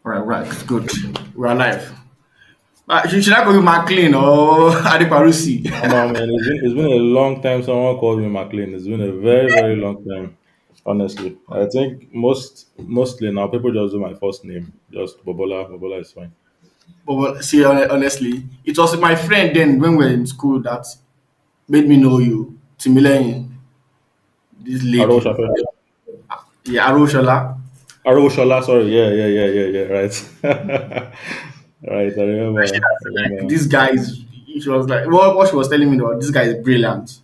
Right, right. It's good. We're alive. Should I call you McLean or Adeparusi? Man, it's been a long time someone called me McLean. It's been a very very long time. Honestly, I think mostly now people just do my first name, just Bobola. Bobola is fine. But see, honestly, it was my friend then when we were in school that made me know you. Timileyin, this lady. Arosha, Yeah, Aroshola. Aroshola. Sorry, yeah. Right, right. I She remember. I has like remember. this guy is. She was like, what she was telling me was this guy is brilliant.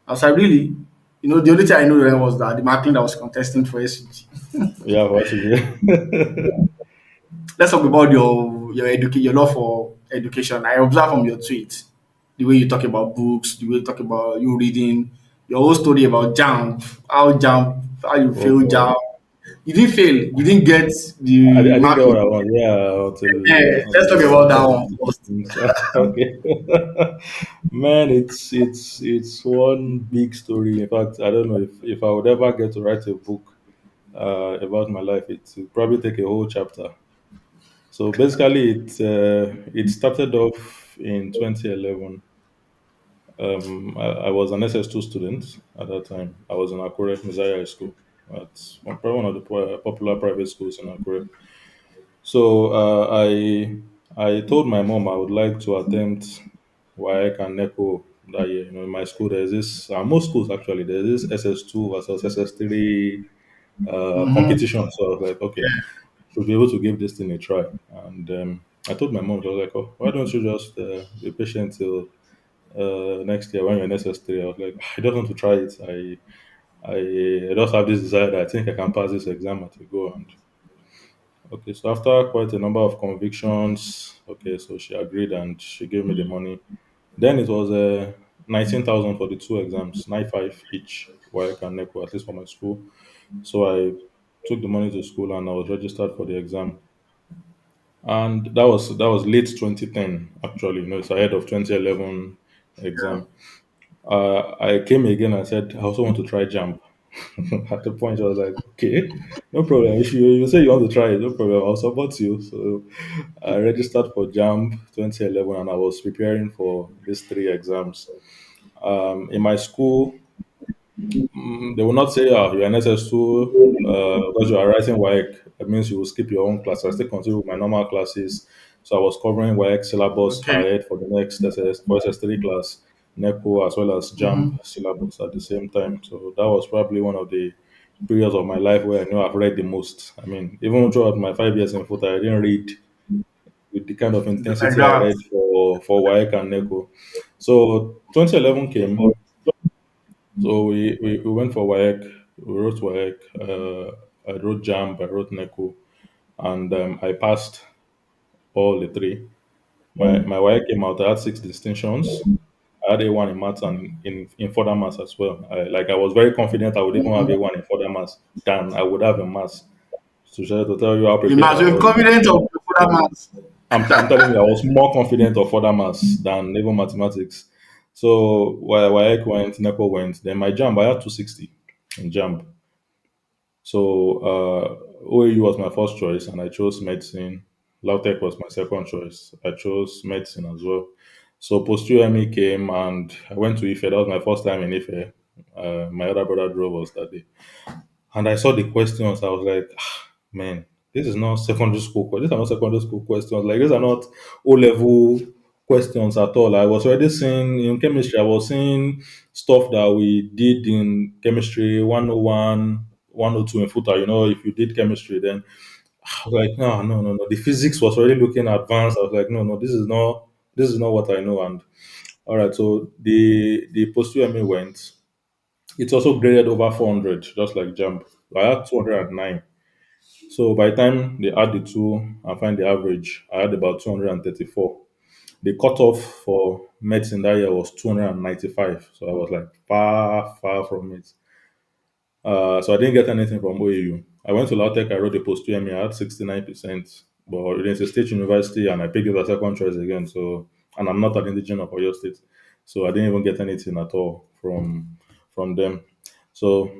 I was like, really? The only thing I know then was that the McLean that was contesting for SUG. Yeah, what is it? Let's talk about your love for education. I observe from your tweet the way you talk about books, the way you talk about you reading, your whole story about JAMB, how you Oh fail boy, JAMB. You didn't fail. You didn't get I the didn't get marking. what I want. Yeah, Let's talk until about that after one the first. things. Okay, man, it's one big story. In fact, I don't know if I would ever get to write a book about my life. It would probably take a whole chapter. So basically, it started off in 2011. I was an SS2 student at that time. I was in Akure, Mizaya High School. It's probably one of the popular private schools in Akure. So I told my mom I would like to attempt WAEC and NECO that year. In my school there's this most schools actually there's this SS2 versus SS3 Mm-hmm. competition. So I was like, okay, should be able to give this thing a try. And I told my mom, she was like, oh, why don't you just be patient till next year when you're in SS3? I was like, I don't want to try it. I just have this desire that I think I can pass this exam at a go. And okay, so after quite a number of convictions, okay, so she agreed and she gave me the money. Then it was 19,000 for the two exams, 9,500 each, WAEC and NECO, at least for my school. So I took the money to school and I was registered for the exam. And that was late 2010, actually. It's ahead of 2011 Yeah. exam. I came again and said, I also want to try JAMB. At the point, I was like, okay, no problem. If you say you want to try it, no problem. I'll support you. So I registered for JAMB 2011 and I was preparing for these three exams. In my school, they will not say, you're an SS2 because you are writing WAEC. That means you will skip your own class. I still continue with my normal classes. So I was covering WAEC syllabus Okay. ahead for the next for SS3 class, NECO, as well as JAMB Mm-hmm. syllabus at the same time. So that was probably one of the periods of my life where I know I've read the most. I mean, even throughout my 5 years in foot, I didn't read with the kind of Like intensity I that. read for WAEC and NECO. So 2011 came. So we went for WAEC, we wrote WAEC, I wrote JAMB, I wrote NECO, and I passed all the three. My WAEC came out, I had six distinctions. I had A1 in maths and in further maths as well. I was very confident I would even have A1 in further maths than I would have in maths. To tell you how You prepared must I be was. confident of the further maths. I'm telling you, I was more confident of further maths than even mathematics. So while WAEC went, NECO went, then my JAMB, I had 260 in JAMB. So OAU was my first choice, and I chose medicine. Lautech was my second choice. I chose medicine as well. So post UME came, and I went to Ife. That was my first time in Ife. My other brother drove us that day, and I saw the questions. I was like, man, this is not secondary school. These are not secondary school questions. Like these are not O level questions at all. I was already seeing in chemistry. I was seeing stuff that we did in chemistry 101, 102 in FUTA. If you did chemistry, then I was like, no. The physics was already looking advanced. I was like, no, this is not what I know. And all right, so the post UME went. It's also graded over 400, just like JAMB. I had 209. So by the time they add the two and find the average, I had about 234. The cutoff for medicine that year was 295. So I was like far, far from it. So I didn't get anything from OAU. I went to Lautech, I wrote the post UME, I had 69%. But it's a state university and I picked it as second choice again. So, and I'm not an indigenous of Oyo State. So I didn't even get anything at all from them. So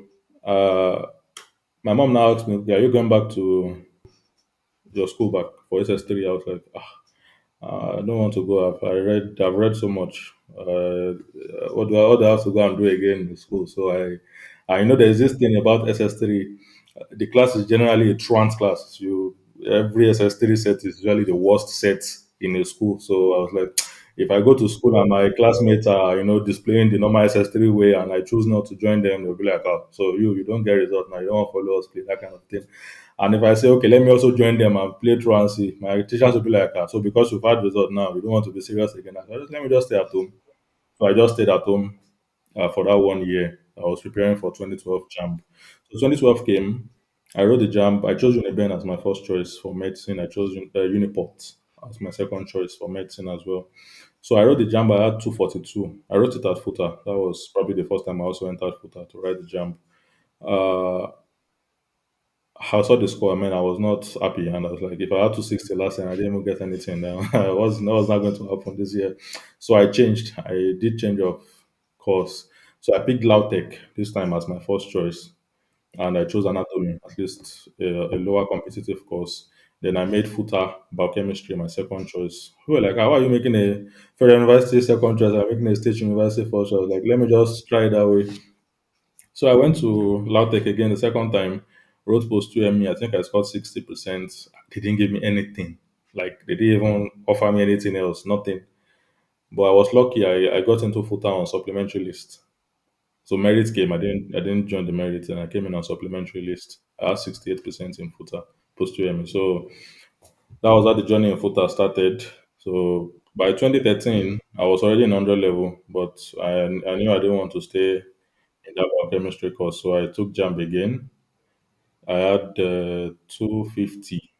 uh, my mom now asked me, "Okay, are you going back to your school back for SS3. I was like, I don't want to go. I've read so much. What do I have to go and do again in school? So I know there's this thing about SS3. The class is generally a truant class. Every SS3 set is usually the worst set in a school. So I was like, if I go to school and my classmates are, displaying the normal SS3 way and I choose not to join them, they'll be like, oh, so you don't get results now, you don't want to follow us, play that kind of thing. And if I say, okay, let me also join them and play through and see, my teachers will be like, so because you've had results now, you don't want to be serious again. I said, let me just stay at home. So I just stayed at home for that 1 year. I was preparing for 2012 JAMB. So 2012 came. I wrote the JAMB. I chose Uniben as my first choice for medicine. I chose Uniport as my second choice for medicine as well. So I wrote the JAMB. I had 242. I wrote it at FUTA. That was probably the first time I also entered FUTA to write the JAMB. Uh, I saw the score. I mean, I was not happy, and I was like, if I had 260 last time, I didn't even get anything. Now I was not going to happen this year. So I changed. I did change of course. So I picked Lautech this time as my first choice, and I chose anatomy, at least a lower competitive course. Then I made FUTA biochemistry my second choice. We were like, how are you making a federal university second choice? I'm making a state university first choice. Like, let me just try it that way. So I went to Lautech again the second time, wrote post 2 ME. I think I scored 60%. They didn't give me anything. Like they didn't even offer me anything else, nothing. But I was lucky. I got into full time on supplementary list. So merit came. I didn't join the merit and I came in on supplementary list. I had 68% in footer post 2 ME. So that was how the journey in footer started. So by 2013, I was already in 100 level, but I knew I didn't want to stay in that biochemistry course. So I took JAMB again. I had 250.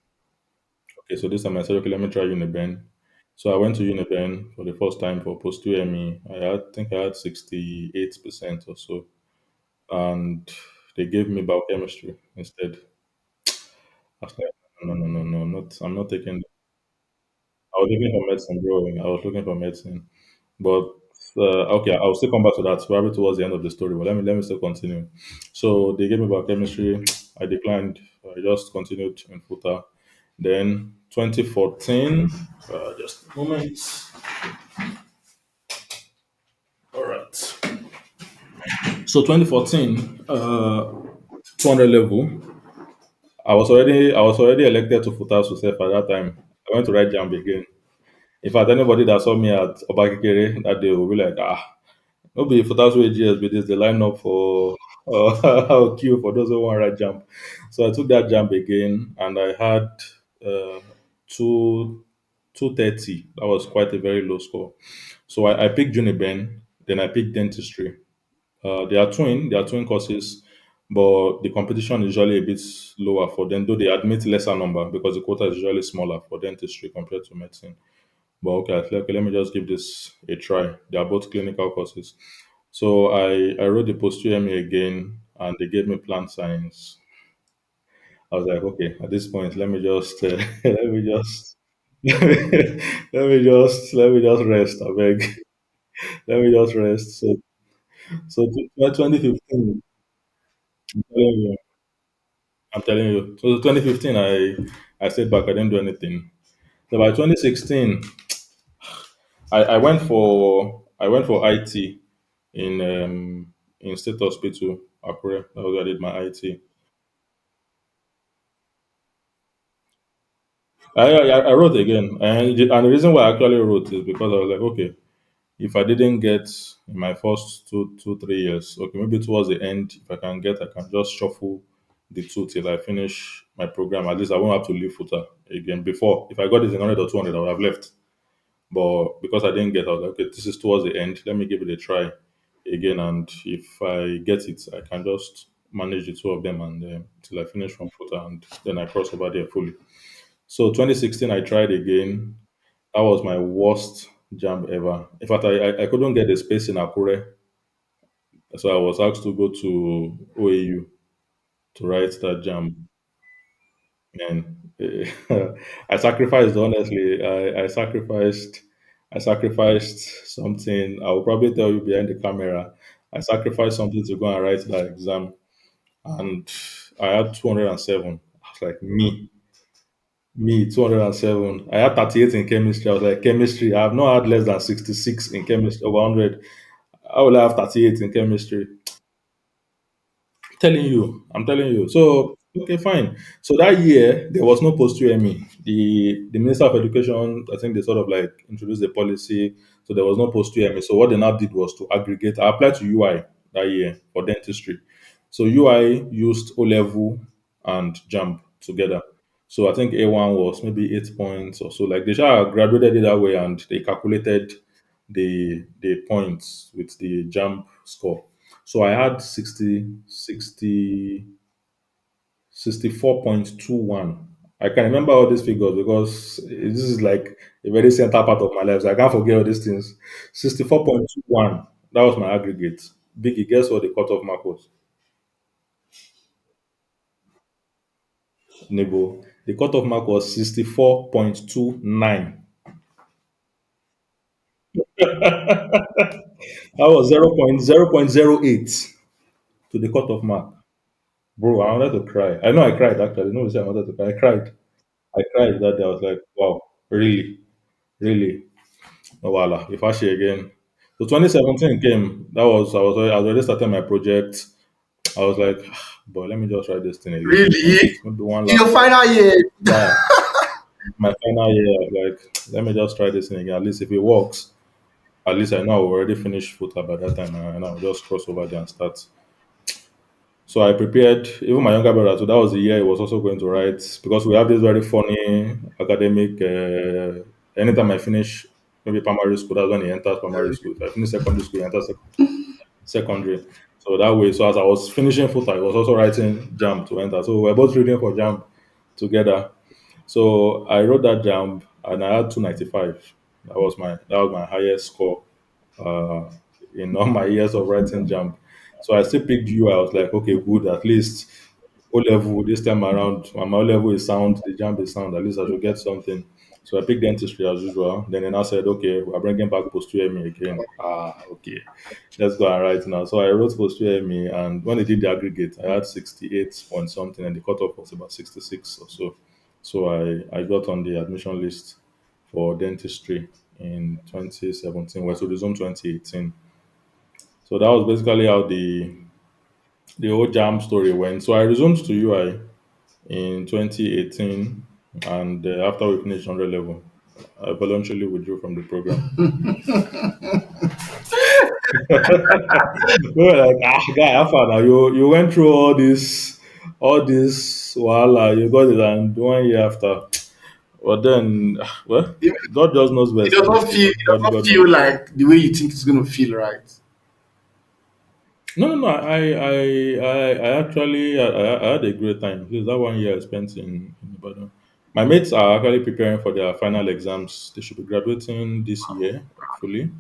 Okay, so this time I said, okay, let me try Uniben. So I went to Uniben for the first time for post 2 ME. I think I had 68% or so. And they gave me biochemistry instead. I was like, no, no, no, no, not, I'm not taking. I was looking for medicine, bro. I was looking for medicine, but okay, I'll still come back to that probably towards the end of the story. But let me still continue. So they gave me biochemistry. I declined. I just continued in FUTA. Then 2014, just a moment. All right. So 2014, 200 level. I was already elected to FUTA Susef at that time. I went to write JAMB again. In fact, anybody that saw me at Obakikere that day will be like, no be FUTA AGS be this, the line up for queue for those who want to write JAMB. So I took that JAMB again and I had uh, two 230. That was quite a very low score. So I picked Juniben, then I picked dentistry. They are twin courses, but the competition is usually a bit lower for them, though they admit lesser number because the quota is usually smaller for dentistry compared to medicine. But okay, I feel okay, let me just give this a try. They are both clinical courses. So I wrote the post UME again and they gave me plant science. I was like, okay, at this point, let me just let me just let me just rest. I beg. Let me just rest. So 2015, I'm telling you, I'm telling you. So 2015, I stayed back. I didn't do anything. So by 2016, I went for IT in State Hospital Akure. That was where I did my IT. I wrote again, and the reason why I actually wrote is because I was like, okay, if I didn't get in my first 2, 3 years, okay, maybe towards the end, if I can get, I can just shuffle the two till I finish my program. At least I won't have to leave footer again. Before, if I got it in 100 or 200, I would have left. But because I didn't get, I was like, okay, this is towards the end. Let me give it a try again. And if I get it, I can just manage the two of them and till I finish from footer and then I cross over there fully. So 2016, I tried again. That was my worst jam ever. In fact, I couldn't get a space in Akure, so I was asked to go to OAU to write that jam. And I sacrificed, honestly. I sacrificed something. I will probably tell you behind the camera. I sacrificed something to go and write that exam, and I had 207. I was like, me. Me, 207. I had 38 in chemistry. I was like, chemistry. I have not had less than 66 in chemistry over 100. I will have 38 in chemistry. Telling you, I'm telling you. So okay, fine. So that year there was no post UME. The Minister of Education, I think they sort of like introduced the policy, so there was no post UME. So what they now did was to aggregate. I applied to UI that year for dentistry. So UI used O level and JAMB together. So I think A1 was maybe 8 points or so. Like they just graduated it that way, and they calculated the points with the JAMB score. So I had 64.21. I can remember all these figures because this is like a very central part of my life. So I can't forget all these things. 64.21. That was my aggregate. Biggie, guess what the cutoff mark was? Nebo. The cutoff mark was 64.29. That was 0.08 to the cutoff mark. Bro, I wanted to cry. I know I cried actually. No, say I wanted to cry. I cried. I cried that day. I was like, wow, really, really. No, voila. If I share again. So 2017 came. I was already starting my project. I was like, boy, let me just try this thing again. Like Really? maybe one In last your final year? yeah, my final year. Like, let me just try this thing again. At least if it works, at least I know I've already finished futa by that time, and I'll just cross over there and start. So I prepared, even my younger brother, so that was the year he was also going to write because we have this very funny academic. Anytime I finish maybe primary school, that's when he enters primary school. If I finish secondary school, he enters secondary. So that way, so as I was finishing full time, I was also writing JAMB to enter. So we were both reading for JAMB together. So I wrote that JAMB and I had 295. That was my highest score uh, in all my years of writing JAMB. So I still picked you. I was like, okay, good. At least O level this time around. My O level is sound. The JAMB is sound. At least I should get something. So I picked dentistry as usual. Then they now said, okay, we're bringing back post UME again. Ah, okay, let's go and write now. So I wrote post UME, and when they did the aggregate, I had 68 point something, and the cutoff was about 66 or so. So I got on the admission list for dentistry in 2017. We're to resume 2018. So that was basically how the whole jam story went. So I resumed to UI in 2018, and after we finished 100 level, I voluntarily withdrew from the program. We were like, guy, how far now? You went through all this wahala, you got it, and 1 year after. But then, well, It, God just knows it best, does not honestly. feel. It does not God knows feel best. like the way you think it's gonna feel, right? No, no, no. I actually I had a great time. Because that 1 year I spent in Ibadan. My mates are actually preparing for their final exams. They should be graduating this year, hopefully.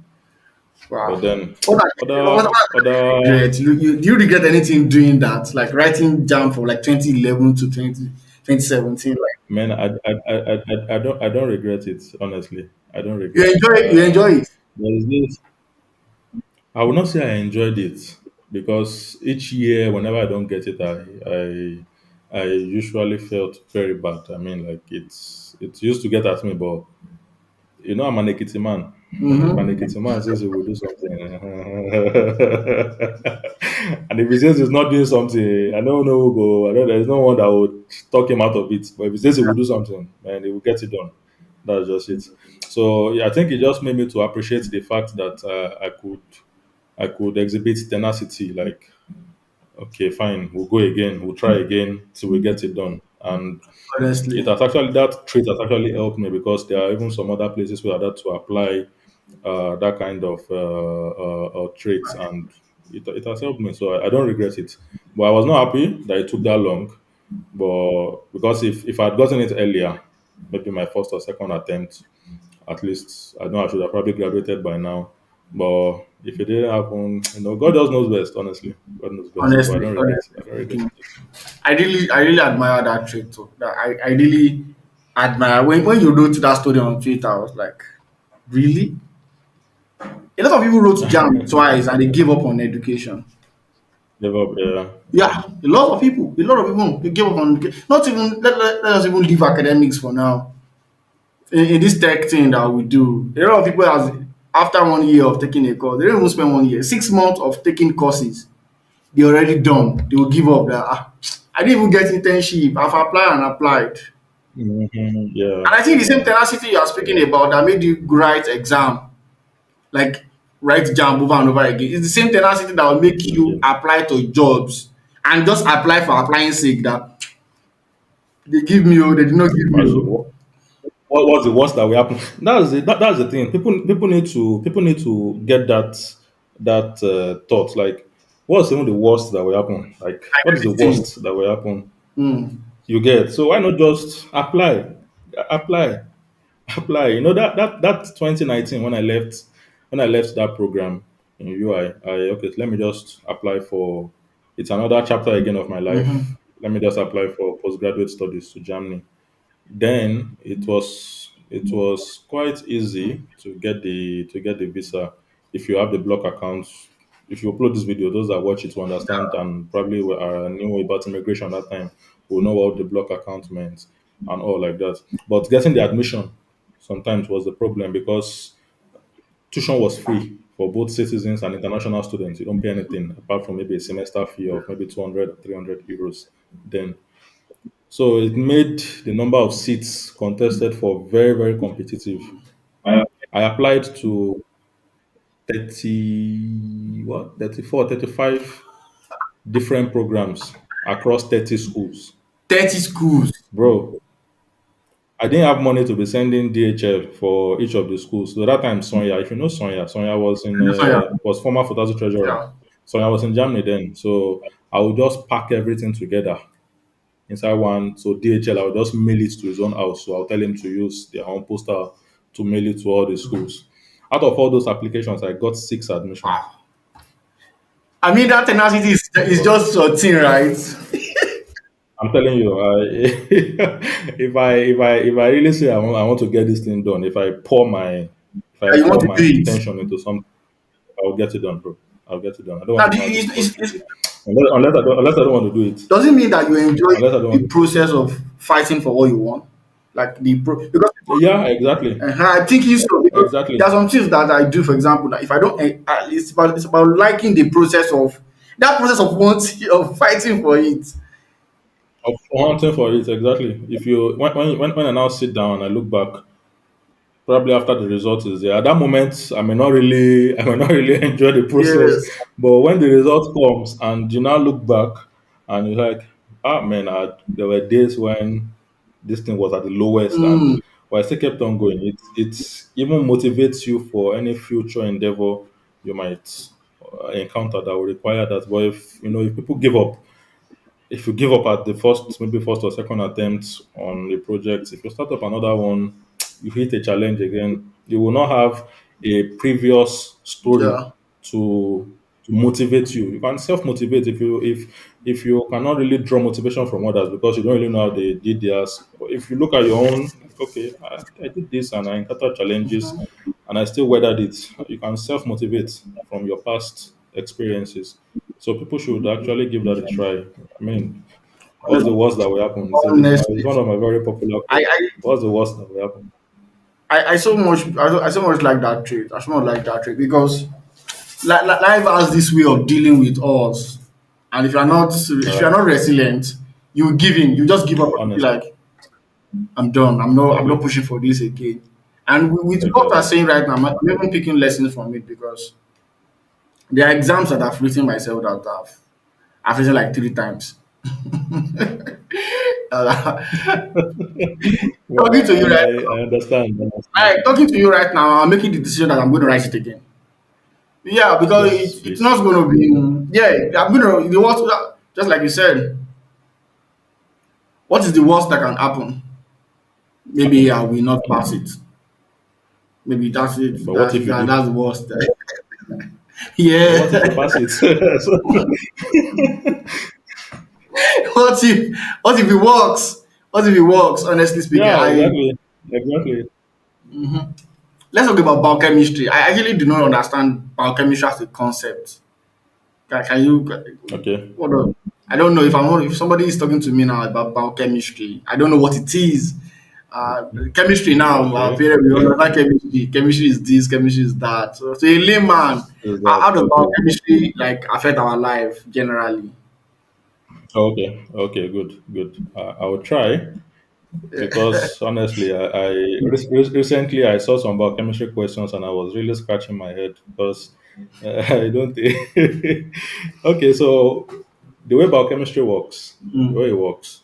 Wow. But then, What are, other other regret? Do you regret anything doing that? Like writing down from like 2011 to 2017? Like I don't regret it. Honestly, I don't you regret. enjoy you enjoy it. There is this. I would not say I enjoyed it because each year, whenever I don't get it, I usually felt very bad. I mean, like it used to get at me, but I'm an Ekiti man. If an Mm-hmm. Ekiti man says he will do something, and if he says he's not doing something, I don't know who go. There's no one that would talk him out of it. But if he says he will do something, man, he will get it done. That's just it. So yeah, I think it just made me to appreciate the fact that I could exhibit tenacity. Like, okay, fine, we'll go again, we'll try again till we get it done. And Honestly, that trait has actually helped me because there are even some other places where I had to apply that kind of traits, and it has helped me. So I don't regret it. But I was not happy that it took that long. But because if I had gotten it earlier, maybe my first or second attempt, at least I know I should have probably graduated by now. But if it didn't happen, God just knows best. Honestly, God knows best. But I don't regret it. honestly I don't regret speaking, it. I really admire that trait too. That I really admire when you wrote that story on Twitter. I was like, really? A lot of people wrote jam twice and they gave up on education. Give up. Yeah. Yeah, a lot of people they give up on not even let us even leave academics for now. In this tech thing that we do, a lot of people has after 1 year of taking a course, they don't even spend 1 year, 6 months of taking courses, they already done. They will give up that I didn't even get internship. I've applied and applied. Yeah. And I think the same tenacity you are Yeah. speaking about that made you write exam, like write JAMB over and over again. It's the same tenacity that will make you Yeah. apply to jobs and just apply for applying sake that they give me they did not give me Why so? What's the worst that will happen? That's the thing. People need to get that thought. Like, what's even the worst that will happen? Like, what is the everything. worst that will happen? Mm. You get, so why not just apply, apply? You know that 2019 when I left that program in UI, okay, let me just apply for. It's another chapter again of my Mm-hmm. life. Let me just apply for postgraduate studies to Germany. Then it was quite easy to get the visa if you have the block account. If you upload this video, those that watch it will understand and probably knew about immigration that time will know what the block account meant and all like that. But getting the admission sometimes was the problem because tuition was free for both citizens and international students. You don't pay anything apart from maybe a semester fee of maybe 200 or 300 euros. Then so it made the number of seats contested for very, very competitive. I applied to 30, what, 34, 35 different programs across 30 schools. 30 schools. Bro, I didn't have money to be sending DHL for each of the schools. So that time, Sonia, if you know Sonia, Sonia So yeah, was former Futasi treasurer. yeah. Sonia was in Germany then. So I would just pack everything together inside one. So DHL, I will just mail it to his own house. So I'll tell him to use their own postal to mail it to all the schools. Out of all those applications, I got six admissions. Wow. I mean that tenacity is Bro, just a thing, right? I'm telling you, if I really say I want to get this thing done, if I That you want pour to my do it. intention into something, I'll get it done, bro. I'll get it done. I don't want Now, to know how difficult it will be. Unless I don't want to do it. does it mean that you enjoy Unless I don't the want to do process of fighting for what you want? Like because it. Yeah, exactly. I think you so because there are Exactly. some things that I do, for example, that if I don't, it's about liking the process of that process of wanting of fighting for it. Of wanting for it, exactly. If you when I now sit down and I look back, probably after the result is there. At that moment, I may not really enjoy the process. Yes. But when the result comes and you now look back and you're like, ah man, there were days when this thing was at the lowest and Mm, but I still kept on going. It even motivates you for any future endeavor you might encounter that will require that. But if people give up, if you give up at the first, maybe first or second attempt on a project, if you start up another one, you hit a challenge again, you will not have a previous story yeah. to motivate you. You can self motivate if you cannot really draw motivation from others because you don't really know how they did theirs. But if you look at your own, like, okay, I did this and I encountered challenges and I still weathered it. You can self motivate from your past experiences. So people should actually give that a try. I mean, what's the worst that will happen? It's Honestly, one of my very popular I, questions. What's the worst that will happen? I so much I so much like that trait. I so much like that trait because life has this way of dealing with us, and if you're Yeah, not resilient, you give in. You just give up and be honestly, like, I'm done. I'm not exactly, pushing for this again. And with what I'm exactly. saying right now, I'm even picking lessons from it because there are exams that I've written myself that I've written like 3 times. Well, Talking to you right I understand. I understand. talking to you right now, I'm making the decision that I'm going to write it again. Yeah, because Yes, it's please. not going to be. Yeah, I'm going to the worst. Just like you said, what is the worst that can happen? Maybe Happen. I will not pass it. Maybe that's it. But what if you do? That's the worst. But what if you Yeah. pass it? What if it works? What if it works? Honestly speaking, Yeah, I exactly, exactly. let's talk about biochemistry. I actually do not understand biochemistry as a concept. Can you Okay. what I don't know if if somebody is talking to me now about biochemistry. I don't know what it is. Chemistry now, Okay. we Okay. understand chemistry. Chemistry is this, chemistry is that. So, to a layman, Is that how does okay? biochemistry like affect our life generally? Okay. Okay. Good. Good. I will try Yeah. because honestly, recently I saw some biochemistry questions and I was really scratching my head because I don't think. Okay, so the way biochemistry works, the way Mm, it works,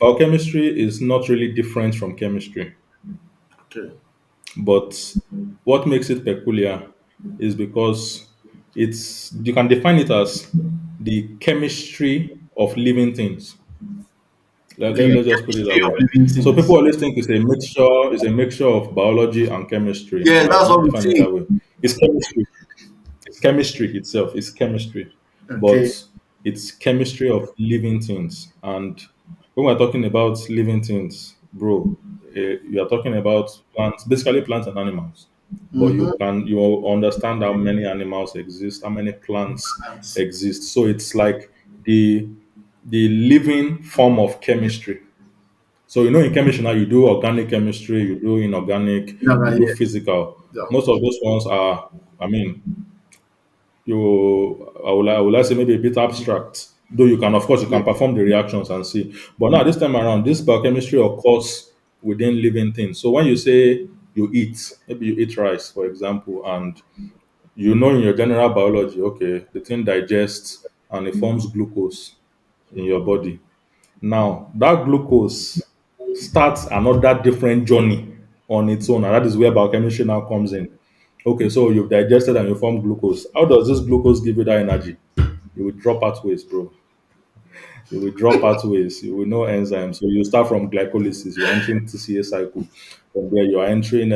biochemistry is not really different from chemistry, okay. but what makes it peculiar is because it's you can define it as the chemistry of living things. The Let's just put it chemistry that of way. living So things. people always think it's a mixture of biology and chemistry. Yeah, I will that's what not we define it think. that way. It's chemistry. It's chemistry itself. It's chemistry, but Okay. it's chemistry of living things. And when we're talking about living things, bro, you are talking about plants, basically plants and animals. But Mm-hmm. you will understand how many animals exist, how many plants exist. So it's like the the living form of chemistry. So in chemistry now you do organic chemistry, you do inorganic, Yeah, you right, do yeah. physical. Yeah. Most of those ones are, I mean, I would like say maybe a bit abstract. Though you can, of course, you Yeah. can perform the reactions and see. But now this time around, this biochemistry occurs within living things. So when you say you eat, maybe you eat rice, for example, and you know in your general biology, okay, the thing digests and it forms glucose in your body. Now, that glucose starts another different journey on its own, and that is where biochemistry now comes in. Okay, so you've digested and you form glucose. How does this glucose give you that energy? You will drop pathways, bro. You will drop pathways. You will know enzymes. So you start from glycolysis. You're entering TCA cycle. From there, you are entering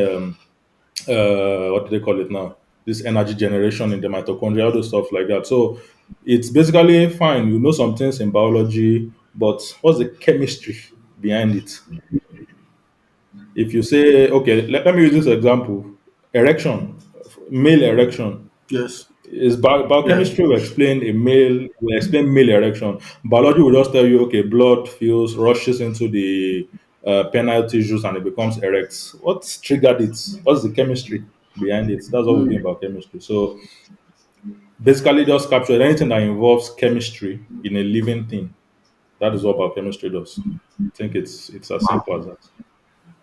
what do they call it now? This energy generation in the mitochondria, all those stuff like that. So it's basically fine. You know some things in biology, but what's the chemistry behind it? If you say, okay, let me use this example: erection, male erection. Yes. Is Yeah. biochemistry will explain male erection. Biology will just tell you, okay, blood feels rushes into the penile tissues and it becomes erect. What triggered it? What's the chemistry behind it? That's what we do in Mm. biochemistry. So basically, just capture anything that involves chemistry in a living thing. That is what biochemistry does. I think it's as simple as that.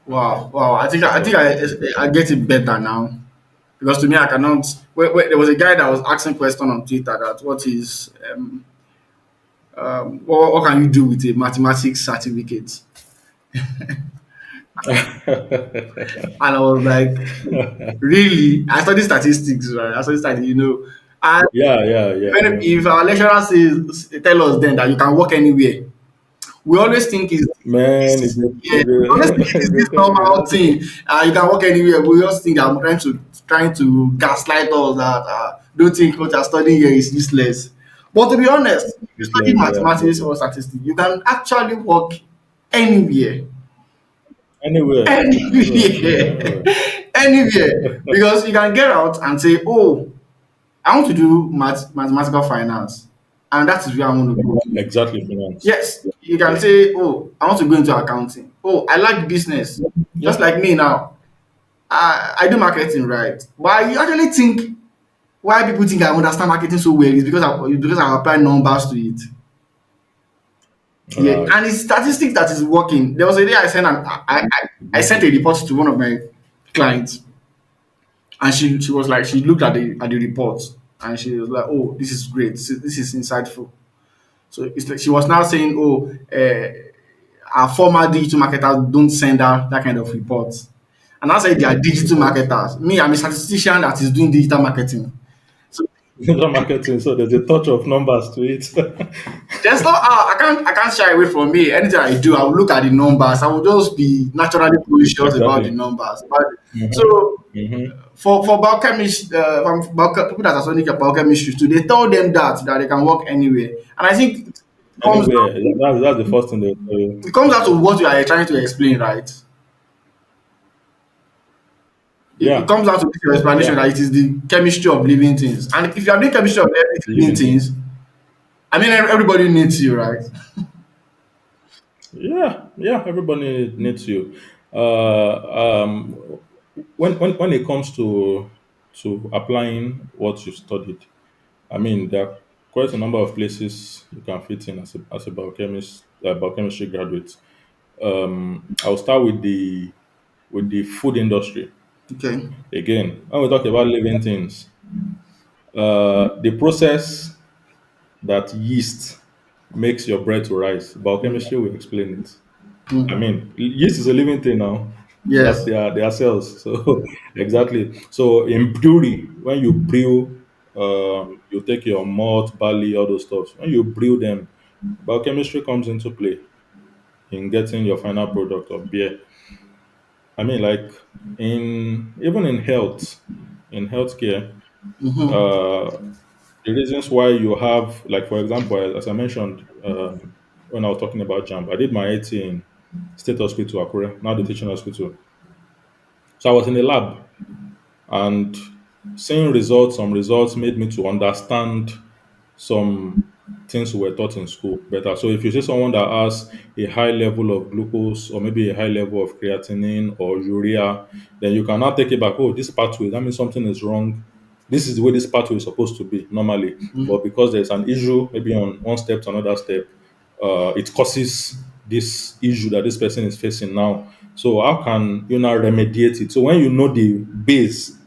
Wow. Wow. I think So I get it better now. Because to me, I cannot. There was a guy that was asking question on Twitter that what is what can you do with a mathematics certificate? And I was like, really? I studied statistics, right? I studied statistics, And yeah, yeah, yeah, when, yeah. if our lecturer tell us then that you can work anywhere, we always think is Man, this, yeah, we always think if it's they this tell you normal that. thing. You can work anywhere. We just think that I'm trying to gaslight us that don't think what you're studying here is useless. But to be honest, if you study Useless, yeah. mathematics or statistics, you can actually work anywhere. Anywhere, anywhere, bro, Anywhere. anywhere. Anywhere. Because you can get out and say, oh, I want to do mathematical finance. And that is where I want to go. Exactly, finance. Yes, you can say, oh, I want to go into accounting. Oh, I like business. Just Yeah, like me now. I do marketing, right? But I actually think why people think I understand marketing so well is because I apply numbers to it. Yeah, right. and it's statistics that is working. There was a day I sent a report to one of my clients, and she was like, she looked at the report, and she was like, oh, this is great. This is insightful. So it's like she was now saying, oh, our former digital marketers don't send out that kind of reports. And I said they are digital Reports. marketers. Me, I'm a statistician that is doing digital marketing. So Digital marketing, so there's a touch of numbers to it. there's no I can't shy away from me. Anything I do, I will look at the numbers. I will just be naturally conscious about the Exactly. numbers. But Mm-hmm. so Mm-hmm. for biochemists, people that are studying biochemistry too, they tell them that they can work anywhere. And I think comes Anywhere. That's the first thing they tell you. it comes down to what you are trying to explain, right? It Yeah, comes down to your yeah, explanation that it is the chemistry of living things. And if you are doing chemistry of living living things, things. I mean, everybody needs you, right? Yeah, yeah, everybody needs you. When it comes to applying what you've studied, I mean, there are quite a number of places you can fit in as a biochemistry graduate. I'll start with the food industry. Okay. Again, when we talk about living things, the process that yeast makes your bread to rise, Mm. biochemistry will explain it. I Mm. mean, yeast is a living thing now. Yes. They are cells. So exactly. So in brewery, when you brew, you take your malt, barley, all those stuff. When you brew them, biochemistry comes into play in getting your final product of beer. I mean, like in even in healthcare, Mm-hmm. uh, the reasons why you have, like for example, as I mentioned when I was talking about JAMB, I did my AT in State Hospital Akure, now the teaching hospital. So I was in the lab and seeing some results made me to understand some things we were taught in school better. So if you see someone that has a high level of glucose or maybe a high level of creatinine or urea, then you can now take it back. Oh, this pathway, that means something is wrong. This is the way this pathway is supposed to be normally. Mm-hmm. But because there's an issue, maybe on one step to another step, it causes this issue that this person is facing now. So how can you now remediate it? So when you know the base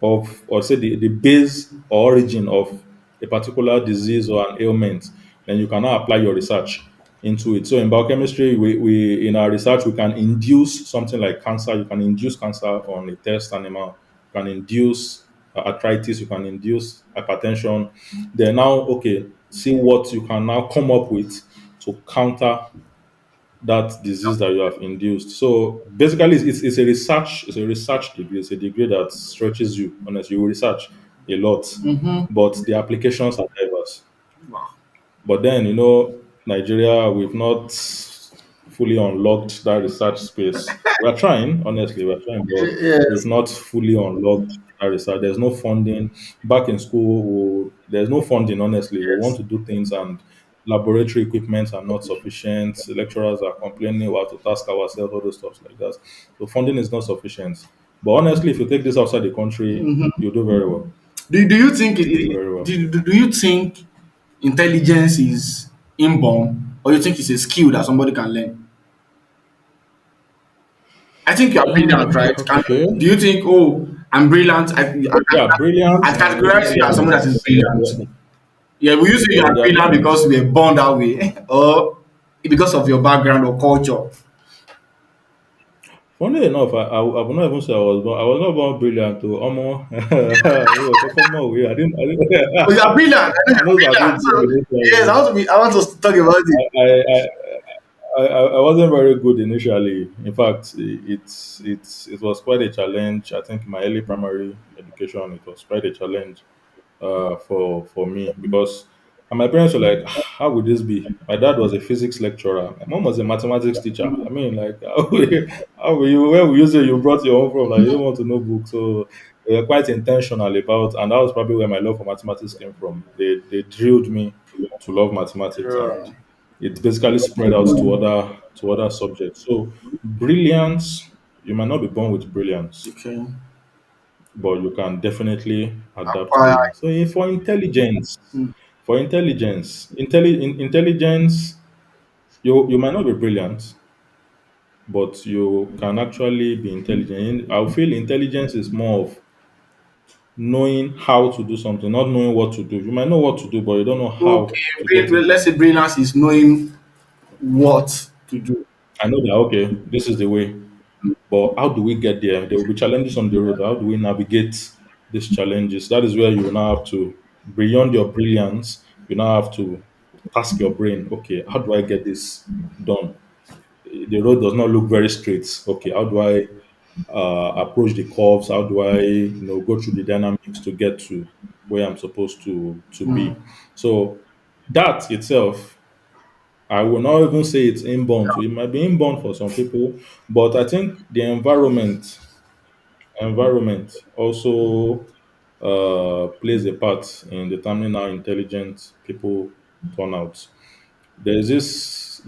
of, or say the base or origin of a particular disease or an ailment, then you can now apply your research into it. So in biochemistry, we in our research we can induce something like cancer. You can induce cancer on a test animal. You can induce arthritis. You can induce hypertension. Then now, okay, see what you can now come up with to counter that disease that you have induced. So basically, it's a research degree. It's a degree that stretches you. Honestly, you will research a lot, Mm-hmm. but the applications are diverse. Wow. But then, Nigeria, we've not fully unlocked that research space. We're trying, honestly, we're trying, but we've Yes. not fully unlocked that research. There's no funding. Back in school, there's no funding, honestly. We want Yes. to do things and laboratory equipment are not sufficient. Lecturers are complaining, we have to task ourselves, all those stuff like that. So funding is not sufficient. But honestly, if you take this outside the country, Mm-hmm. you'll do very well. Do you think You'll do very well. do you think intelligence is inborn, or you think it's a skill that somebody can learn? I think you are brilliant, right? Okay. Do you think, oh, I'm brilliant? Yeah, brilliant. I categorize you as someone that is brilliant. Yeah, we use you are There are brilliant different. because we were born that way, or because of your background or culture. Funny enough, I would not even say I was not born brilliant to Omo. Come on, I didn't Oh, you are brilliant. I know I you're know that brilliant. didn't So yes, initially. I want us to talk about it. I wasn't very good initially. In fact, it was quite a challenge. I think my early primary education it was quite a challenge for me because and my parents were like, how would this be? My dad was a physics lecturer. My mom was a mathematics teacher. I mean, like, how will you, where will you say you brought your own from? Like, you don't want to know books. So they were quite intentional about, and that was probably where my love for mathematics came from. They drilled me to love mathematics, and Yeah. it basically spread out to other subjects. So brilliance, you might not be born with brilliance, Okay. but you can definitely adapt Acquire. daily. So for intelligence, Mm. intelligence, you might not be brilliant, but you can actually be intelligent. I feel intelligence is more of knowing how to do something, not knowing what to do. You might know what to do, but you don't know how to get it Let's done. say brilliance is knowing what to do. I know that okay, this is the way. But how do we get there? There will be challenges on the road. How do we navigate these challenges? That is where you now have to, beyond your brilliance, you now have to task your brain. Okay, how do I get this done? The road does not look very straight. Okay, how do I approach the curves? How do I, go through the dynamics to get to where I'm supposed to Mm. be? So that itself I will not even say it's inborn. So it might be inborn for some people, but I think the environment environment also plays a part in determining how intelligent people turn out. There's this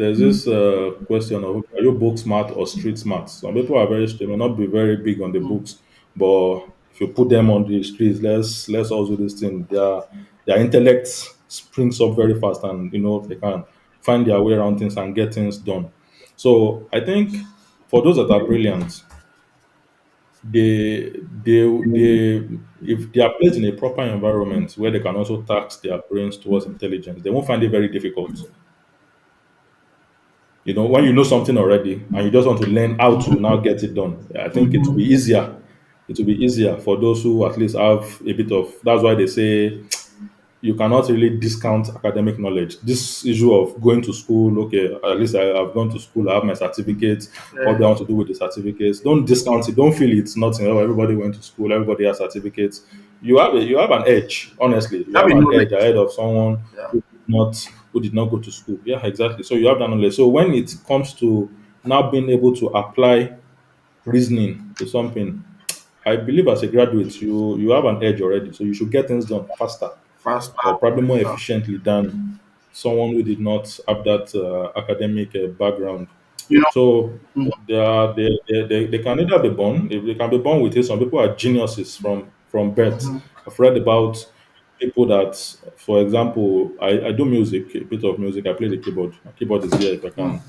question of, are you book smart or street smart? Some people are very, they may not be very big on the books, but if you put them on the streets, let's also do this thing. Their intellect springs up very fast, and they can find their way around things and get things done. So I think for those that are brilliant, they if they are placed in a proper environment where they can also tax their brains towards intelligence, they won't find it very difficult. When you know something already and you just want to learn how to now get it done, I think it will be easier. It will be easier for those who at least have a bit of. That's why they say you cannot really discount academic knowledge. This issue of going to school, okay, at least I've gone to school, I have my certificates. What do I Yeah. want to do with the certificates? Don't discount it. Don't feel it's nothing. Oh, everybody went to school, everybody has certificates. You have an edge, honestly. You Have have a an edge knowledge. ahead of someone Yeah. who did not who did not go to school. Yeah, exactly. So you have that knowledge. So when it comes to now being able to apply reasoning to something, I believe as a graduate, you have an edge already. So you should get things done faster Faster. or probably more Yeah. efficiently than someone who did not have that academic background. You know. So Mm. they can either be born, they can be born with it. Some people are geniuses from birth. I've read about people that, for example, I do music, a bit of music. I play the keyboard. My keyboard is here. If I can,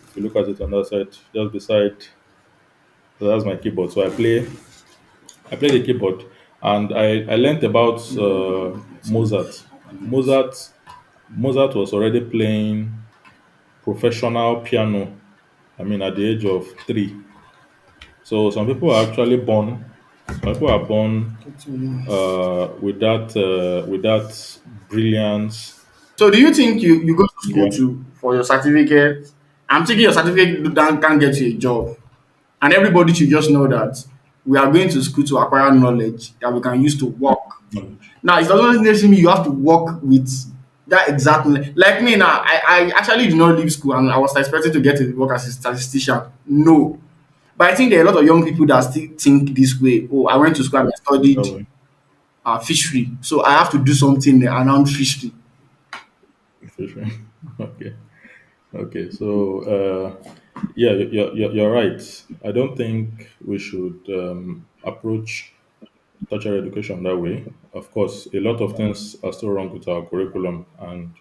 if you look at it on that side, just beside, so that's my keyboard. So I play the keyboard, and I learned about Mozart. Mozart Mozart was already playing professional piano, I mean, at the age of 3. So some people are born with that brilliance. So do you think you go to school Yeah, to for your certificate? I'm thinking your certificate can't get you a job. And everybody should just know that we are going to school to acquire knowledge that we can use to work. knowledge. Now, it doesn't necessarily mean you have to work with that exact like me now. I actually did not leave school and I was expecting to get to work as a statistician. No. But I think there are a lot of young people that still think this way. Oh, I went to school and I That studied way. fishery, so I have to do something around fishery. For sure. Okay. Okay. So, yeah, you're right. I don't think we should approach tertiary education that way. Of course, a lot of things are still wrong with our curriculum, and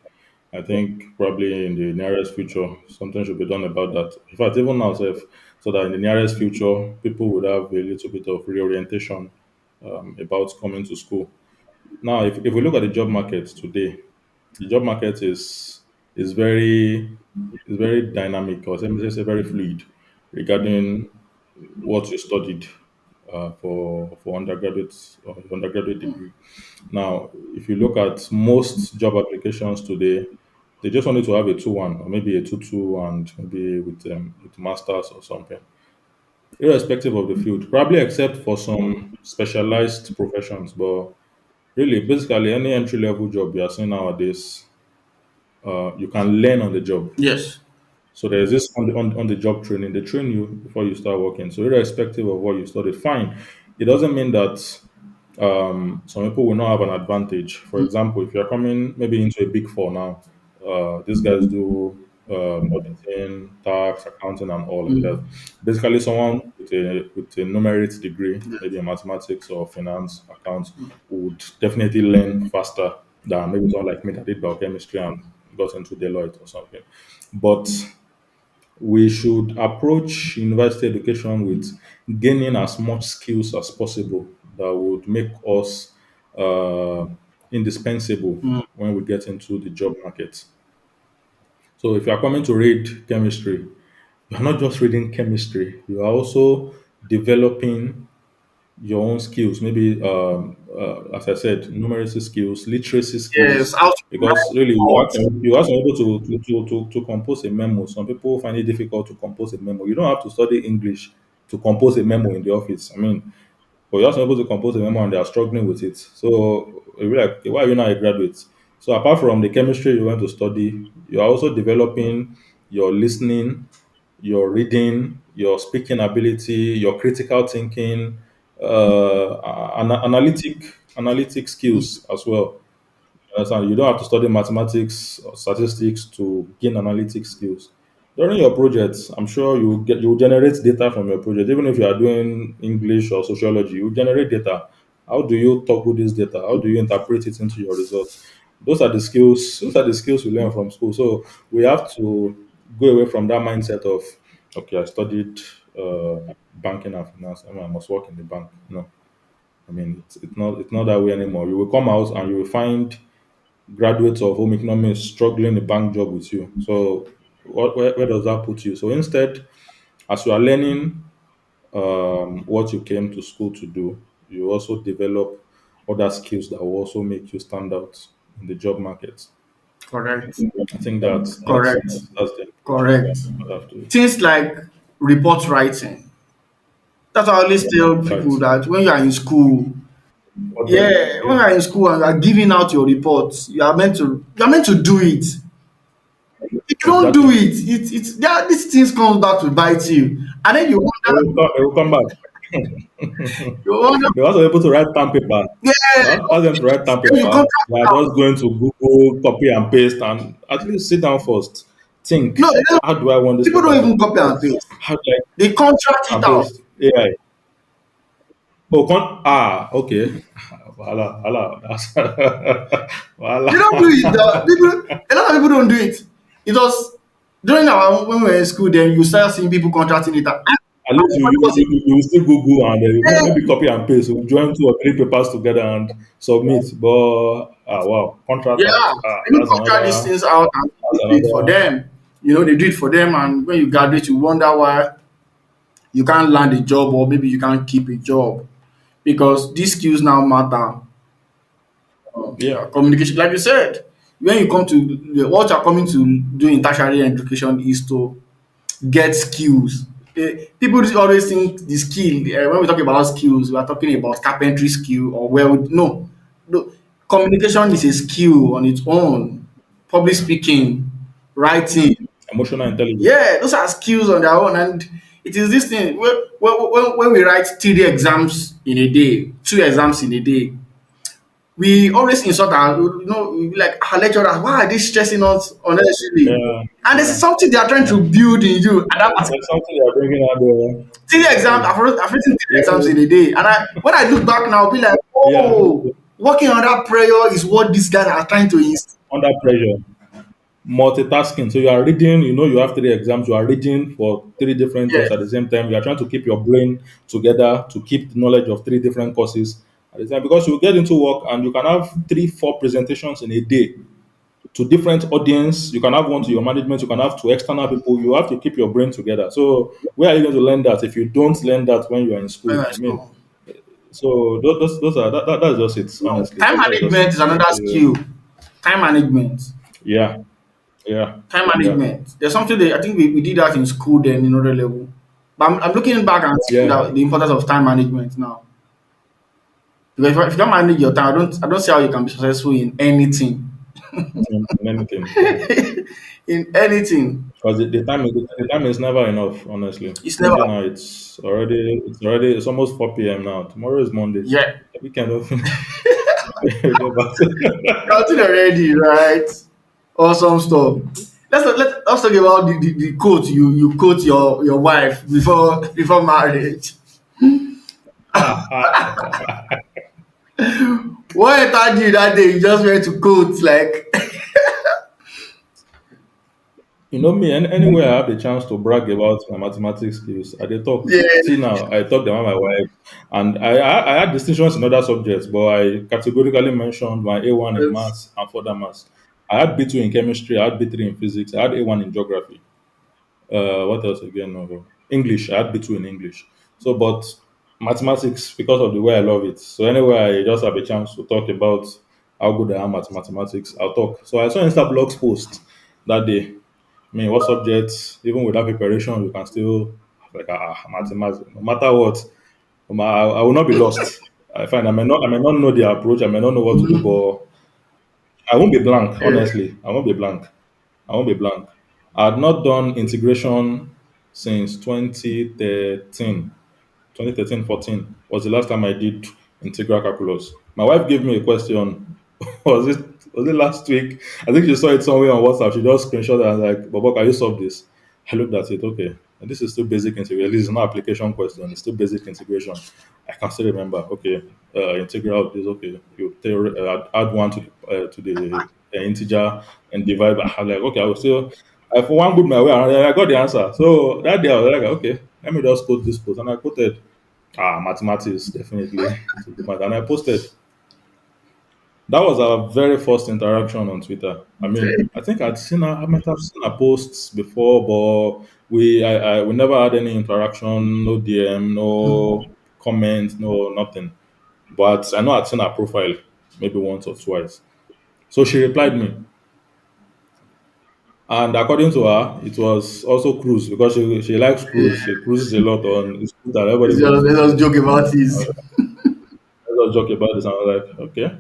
I think probably in the nearest future, something should be done about that. In fact, even now, so that in the nearest future, people would have a little bit of reorientation about coming to school. Now, if we look at the job market today, the job market is very dynamic, or let me just say very fluid regarding what you studied for undergraduate degree. Now, if you look at most job applications today, they just wanted to have a 2-1 or maybe a 2-2 and maybe with masters or something, irrespective of the field, probably except for some specialized professions. But really, basically, any entry level job you are seeing nowadays, you can learn on the job. Yes. So there's this on the job training. They train you before you start working. So irrespective of what you studied, fine. It doesn't mean that some people will not have an advantage. For example, if you're coming maybe into a big four now, these guys do auditing, tax, accounting, and all like that. Basically, someone with a numerates degree, maybe in mathematics or finance, accounts, would definitely learn faster than maybe someone like me that did biochemistry and got into Deloitte or something. But we should approach university education with gaining as much skills as possible that would make us uh, indispensable Mm. when we get into the job market. So if you are coming to read chemistry, you are not just reading chemistry, you are also developing your own skills, maybe as I said, numeracy skills, literacy Yes. skills, How to because write really reports. you ask able to compose a memo. Some people find it difficult to compose a memo. You don't have to study English to compose a memo in the office. I mean, but you're also able to compose a memo and they are struggling with it. So you'll be like, "Okay, why are you not a graduate?" So apart from the chemistry you went to study, you are also developing your listening, your reading, your speaking ability, your critical thinking. analytic skills as well. You understand? You don't have to study mathematics or statistics to gain analytic skills. During your projects, I'm sure you generate data from your project. Even if you are doing English or sociology, you generate data. How do you toggle this data? How do you interpret it into your results? Those are the skills. Those are the skills we learn from school. So we have to go away from that mindset of, okay, I studied banking and finance, and I must work in the bank. No, I mean it's not that way anymore. You will come out and you will find graduates of home economics struggling a bank job with you. So where does that put you? So instead, as you are learning what you came to school to do, you also develop other skills that will also make you stand out in the job market. Correct. I think that's Correct. that's the contribution Correct. that I have to Things like report writing. That's why I always tell people write. that when you are in school, What writing? yeah, when Yeah, you are in school and you are giving out your reports, you are meant to do it. If you don't do exactly. it, there these things come back to bite you, and then They will come back. you wonder, They also able to write stamp paper. yeah, Ask them to write stamp then you paper. contract They are out. just going to Google, copy and paste, and at least sit down first. Think, No, they don't, how do I want this people paper don't to even be copy and printed? paste. How do I They contract it and out. paste AI? Oh, okay. Voila, voila. That's They don't do it. voila. A lot of people don't do it. It was during our when we were in school. Then you start seeing people contracting it out. At least you, What you, was it? you, you will still Google and Yeah, maybe copy and paste. You join two or three papers together and submit. But wow, contract out. yeah. People That's contract these another. things out and That's they do it for another. them. They do it for them, and when you graduate, you wonder why you can't land a job or maybe you can't keep a job because these skills now matter. Yeah, Communication, like you said, when you come to what you're coming to do in tertiary education is to get skills. People always think the skill, when we talk about skills, we are talking about carpentry skill or no. Communication is a skill on its own. Public speaking, writing, emotional intelligence. yeah, those are skills on their own. And it is this thing when we write 3 exams in a day, 2 exams in a day, we always insult our, we be like, our lecturers, why are they stressing us unnecessarily? Yeah, And this is yeah, something they are trying yeah. to build in you at that particular There's something you're bringing out there. 3 exams. Exactly. I've written 3 exams Yeah, in a day. And when I look back now, I'll be like, yeah. oh, working under pressure is what these guys are trying to instill. Under pressure. Multitasking. So you are reading, you have three exams, you are reading for three different things at the Yes. same time. You are trying to keep your brain together to keep the knowledge of three different courses at the time. Because you get into work and you can have three, four presentations in a day to different audience. You can have one to your management, you can have to external people. You have to keep your brain together. So where are you going to learn that if you don't learn that when you are in school? I mean, So, so those are that's just it, honestly. time That's just management it. is another skill. Time management. Yeah, yeah, Time yeah, management. There's something that I think we did that in school then in other level. But I'm looking back and seeing yeah. that the importance of time management now. Because if you can't manage your time, I don't see how you can be successful in anything. In anything. Yeah. In anything. Because the time is never enough, honestly. It's never See now it's almost 4 p.m. now. Tomorrow is Monday. yeah. The weekend of get back to Counting already, right? Awesome stuff. Let's talk about the quote you quote your wife before marriage. What entered you that day? You just went to quote like me, anywhere I have the chance to brag about my mathematics skills, I dey talk. yeah, See now, I talk about my wife, and I had distinctions in other subjects, but I categorically mentioned my A1 in it's maths and further maths. I had B2 in chemistry, I had B3 in physics, I had A1 in geography. What else again? English. I had B2 in English. So, but mathematics, because of the way I love it. So, anyway, I just have a chance to talk about how good I am at mathematics. I'll talk. So, I saw Insta blogs post that day. I mean, what subjects, even without preparation, you can still, like, mathematics, no matter what, I will not be lost. I find I may not know the approach, I may not know what to do, but I won't be blank, yeah. honestly. I won't be blank. I won't be blank. I had not done integration since 2013. 2013, 14 was the last time I did integral calculus. My wife gave me a question. Was it last week? I think she saw it somewhere on WhatsApp. She just screenshot it and was like, Bobo, can you solve this? I looked at it, okay. And this is still basic integration. This is not application question, it's still basic integration. I can still remember, okay, integral of this, okay. You add one to the integer and divide by. I'm like, okay, I will still I for one good my way around and I got the answer. So that day I was like, okay, let me just quote this post. And I quoted mathematics definitely. It's a good math. And I posted. That was our very first interaction on Twitter. I mean, Okay. I think I might have seen her posts before, but we never had any interaction, no DM, no comment, no nothing. But I know I'd seen her profile maybe once or twice. So she replied me. And according to her, it was also cruise because she likes cruise. She cruises a lot on scooter. Everybody knows Let this. us joke about this. Let's just joke about this. And I was like, okay,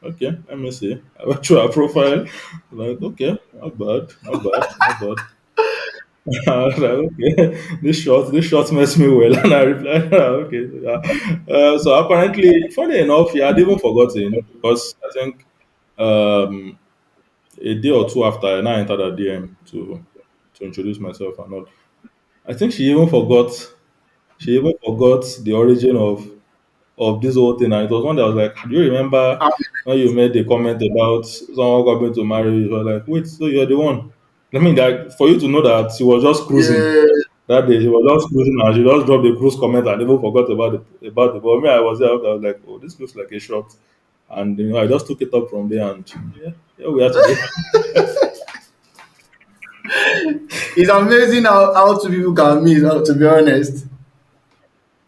okay, let me see. I went through her profile. Like, okay, not bad, not bad, not bad. I was like, okay, this shot makes me well. And I replied, okay. Yeah. So apparently, funny enough, she had even forgotten because I think um, a day or two after I now entered her DM to introduce myself and all. I think she even forgot the origin of this whole thing. And it was one that was like, do you remember Um, when you made the comment about someone coming to marry you? You were like, wait, so you're the one. I mean, that for you to know that she was just cruising yeah, that day, she was just cruising and she just dropped the cruise comment and even forgot about the but me, I was there, I was like, oh, this looks like a shot. And I just took it up from there and yeah, here we are today. it's amazing how two people can meet. To be honest,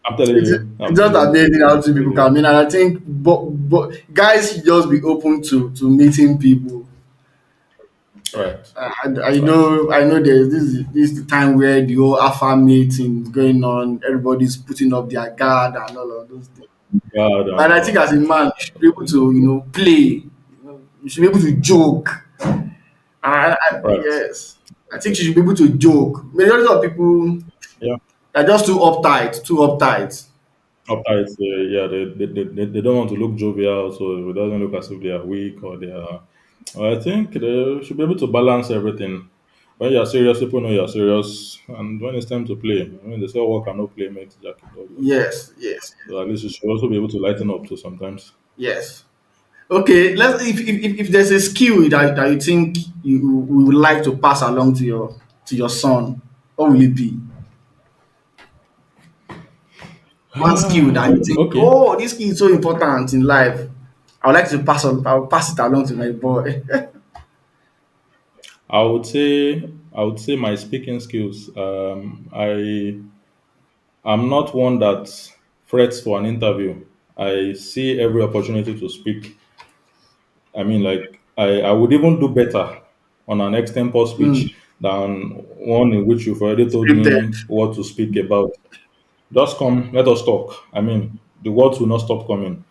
I'm telling it's you, it's I'm just telling you, amazing how I'm two telling people you. can meet. And I think, but guys should just be open to meeting people. Right, I right. know this is the time where the whole alpha meeting is going on. Everybody's putting up their guard and all of those things. God and And I think as a man, you should be able to play. You should be able to joke. right. Yes, I think you should be able to joke. Majority of people Yeah. are just too uptight, too uptight. Uptight, yeah, they don't want to look jovial, so it doesn't look as if they are weak or they are. I think they should be able to balance everything. When you're serious, people know you're serious, and when it's time to play, I mean, they say work and no play makes Jack a dull boy. Yes, yes, So at least you should also be able to lighten up too sometimes. yes. Okay, let's if there's a skill that you think you would like to pass along to your son, what will it be? One skill that you think, Okay, oh, this skill is so important in life. I would like to I'll pass it along to my boy. I would say my speaking skills. I'm not one that frets for an interview. I see every opportunity to speak. I mean, like I would even do better on an extempore Mm, speech than one in which you've already told scripted. me what to speak about. Just come, let us talk. I mean, the words will not stop coming.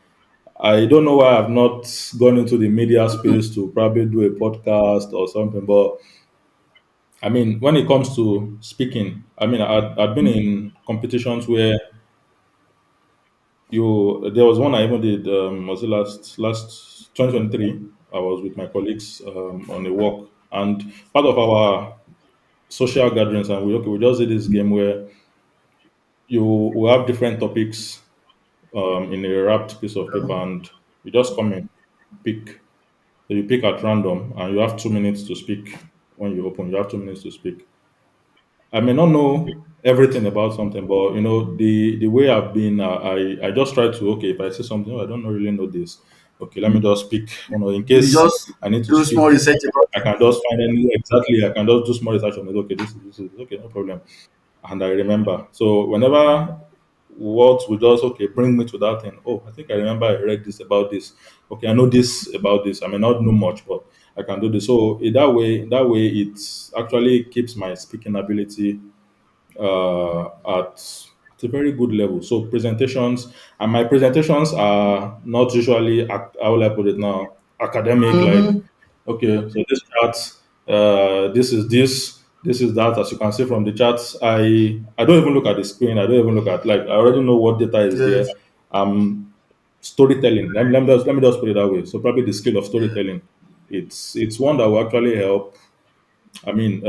I don't know why I've not gone into the media space to probably do a podcast or something, but I mean, when it comes to speaking, I mean, I've been in competitions where there was one I even did, was it last 2023. I was with my colleagues on a walk, and part of our social gatherings, and we just did this game where you will have different topics in a wrapped piece of paper, and you just come in, pick. So you pick at random, and you have 2 minutes to speak. When you open, you have 2 minutes to speak. I may not know everything about something, but the way I've been, I just try to, okay, if I say something, oh, I don't really know this. Okay, let me just speak. In You case just I need to do speak, small research about I can just find any exactly. I can just do small research on it. Okay, this is okay, no problem. And I remember. So whenever words would just okay bring me to that thing. Oh, I think I remember I read this about this. Okay, I know this about this. I may not know much, but I can do this. So in that way, it actually keeps my speaking ability at a very good level. So presentations, and my presentations are not usually how will I put it now, academic. it. Like, Mm-hmm. okay, so this chart, this is this. This is that. As you can see from the charts, I don't even look at the screen. I don't even look at, like, I already know what data is there. Yes. Storytelling. Let me just put it that way. So probably the skill of storytelling. It's one that will actually help. I mean,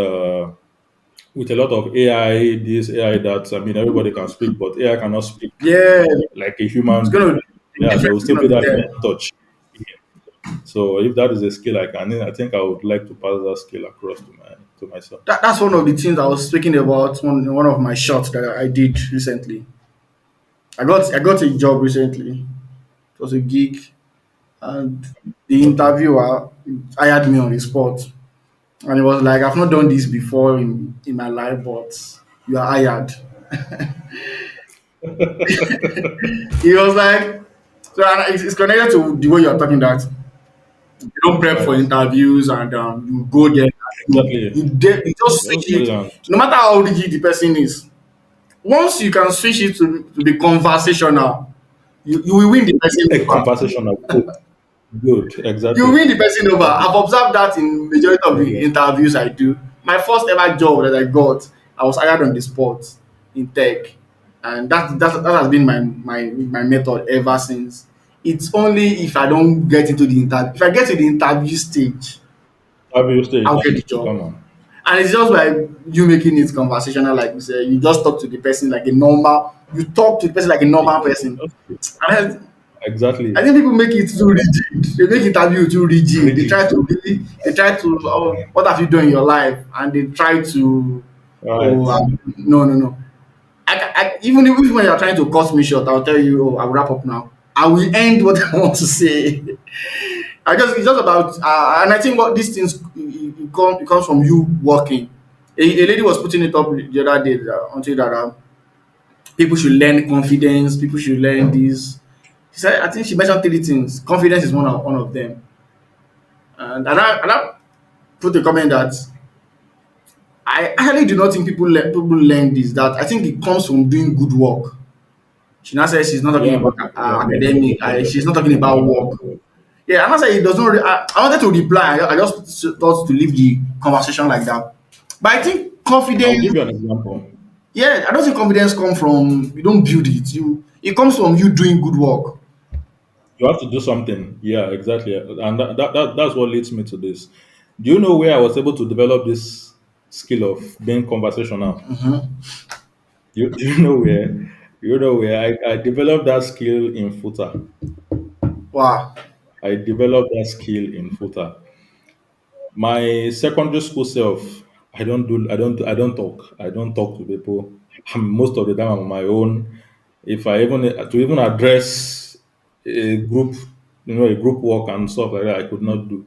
with a lot of AI, this AI that, I mean, everybody can speak, but AI cannot speak Yeah. like a It's human gonna being. be Yeah, there different. will It's still gonna be be that there. human touch. So if that is a skill I can, I think I would like to pass that skill across to myself. That's one of the things I was speaking about one of my shots that I did recently. I got a job recently. It was a gig, and the Okay. interviewer hired me on the spot, and it was like I've not done this before in my life, but you are hired. He was like, so and it's connected to the way you're talking that you don't prep for Right. interviews and you go there. Exactly. You just Just switch go it. there and No matter how rigid the person is, once you can switch it to be conversational, you will win the person a over. conversation of good. Good. You Exactly. win the person over. Exactly. I've observed that in majority of the Exactly. interviews I do. My first ever job that I got, I was hired on the spot in tech, and that has been my method ever since. It's only if I don't get into the interview. If I get to the interview stage, Interview I'll stage. get the job. Come on. And it's just by you making it conversational, like you say. You just talk to the person like a normal. You talk to the person like a normal person. And I Exactly. think people make it too rigid. They make interview too rigid. They Rigid. try to really, they try to, oh, what have you done in your life? And they try to, Right. oh, no, no, no. Even when you're trying to cut me short, I'll tell you, oh, I'll wrap up now. I will end what I want to say. It's just about, and I think what these things, it comes from you working. A lady was putting it up the other day until that people should learn confidence, people should learn this. She said, I think she mentioned three things. Confidence is one of them. And I put a comment that I actually do not think people learn this. That I think it comes from doing good work. She now says she's not talking Yeah. about Yeah. academic. She's not talking about work. Yeah, and I said it does not. I wanted to reply. I just thought to leave the conversation like that. But I think I'll confidence. give you an example. Yeah, I don't think confidence come from you don't build it. It comes from you doing good work. You have to do something. Yeah, exactly. And that's what leads me to this. Do you know where I was able to develop this skill of being conversational? Do you know where? You know where I developed that skill in footer. Wow. I developed that skill in footer. My secondary school self, I don't talk. I don't talk to people. Most of the time I'm on my own. If I even to even address a group, a group work and stuff like that, I could not do.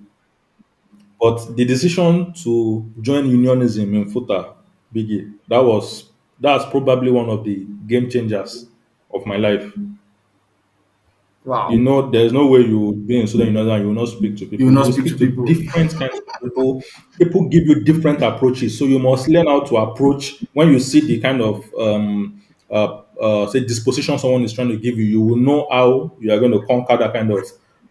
But the decision to join unionism in Futa, Biggie, that's probably one of the game changers of my life. Wow. There's no way you will be in student union and you will not speak to You will people. You not will speak speak to to people. different kinds of people. People give you different approaches, so you must learn how to approach when you see the kind of say disposition someone is trying to give you. You will know how you are going to conquer that kind of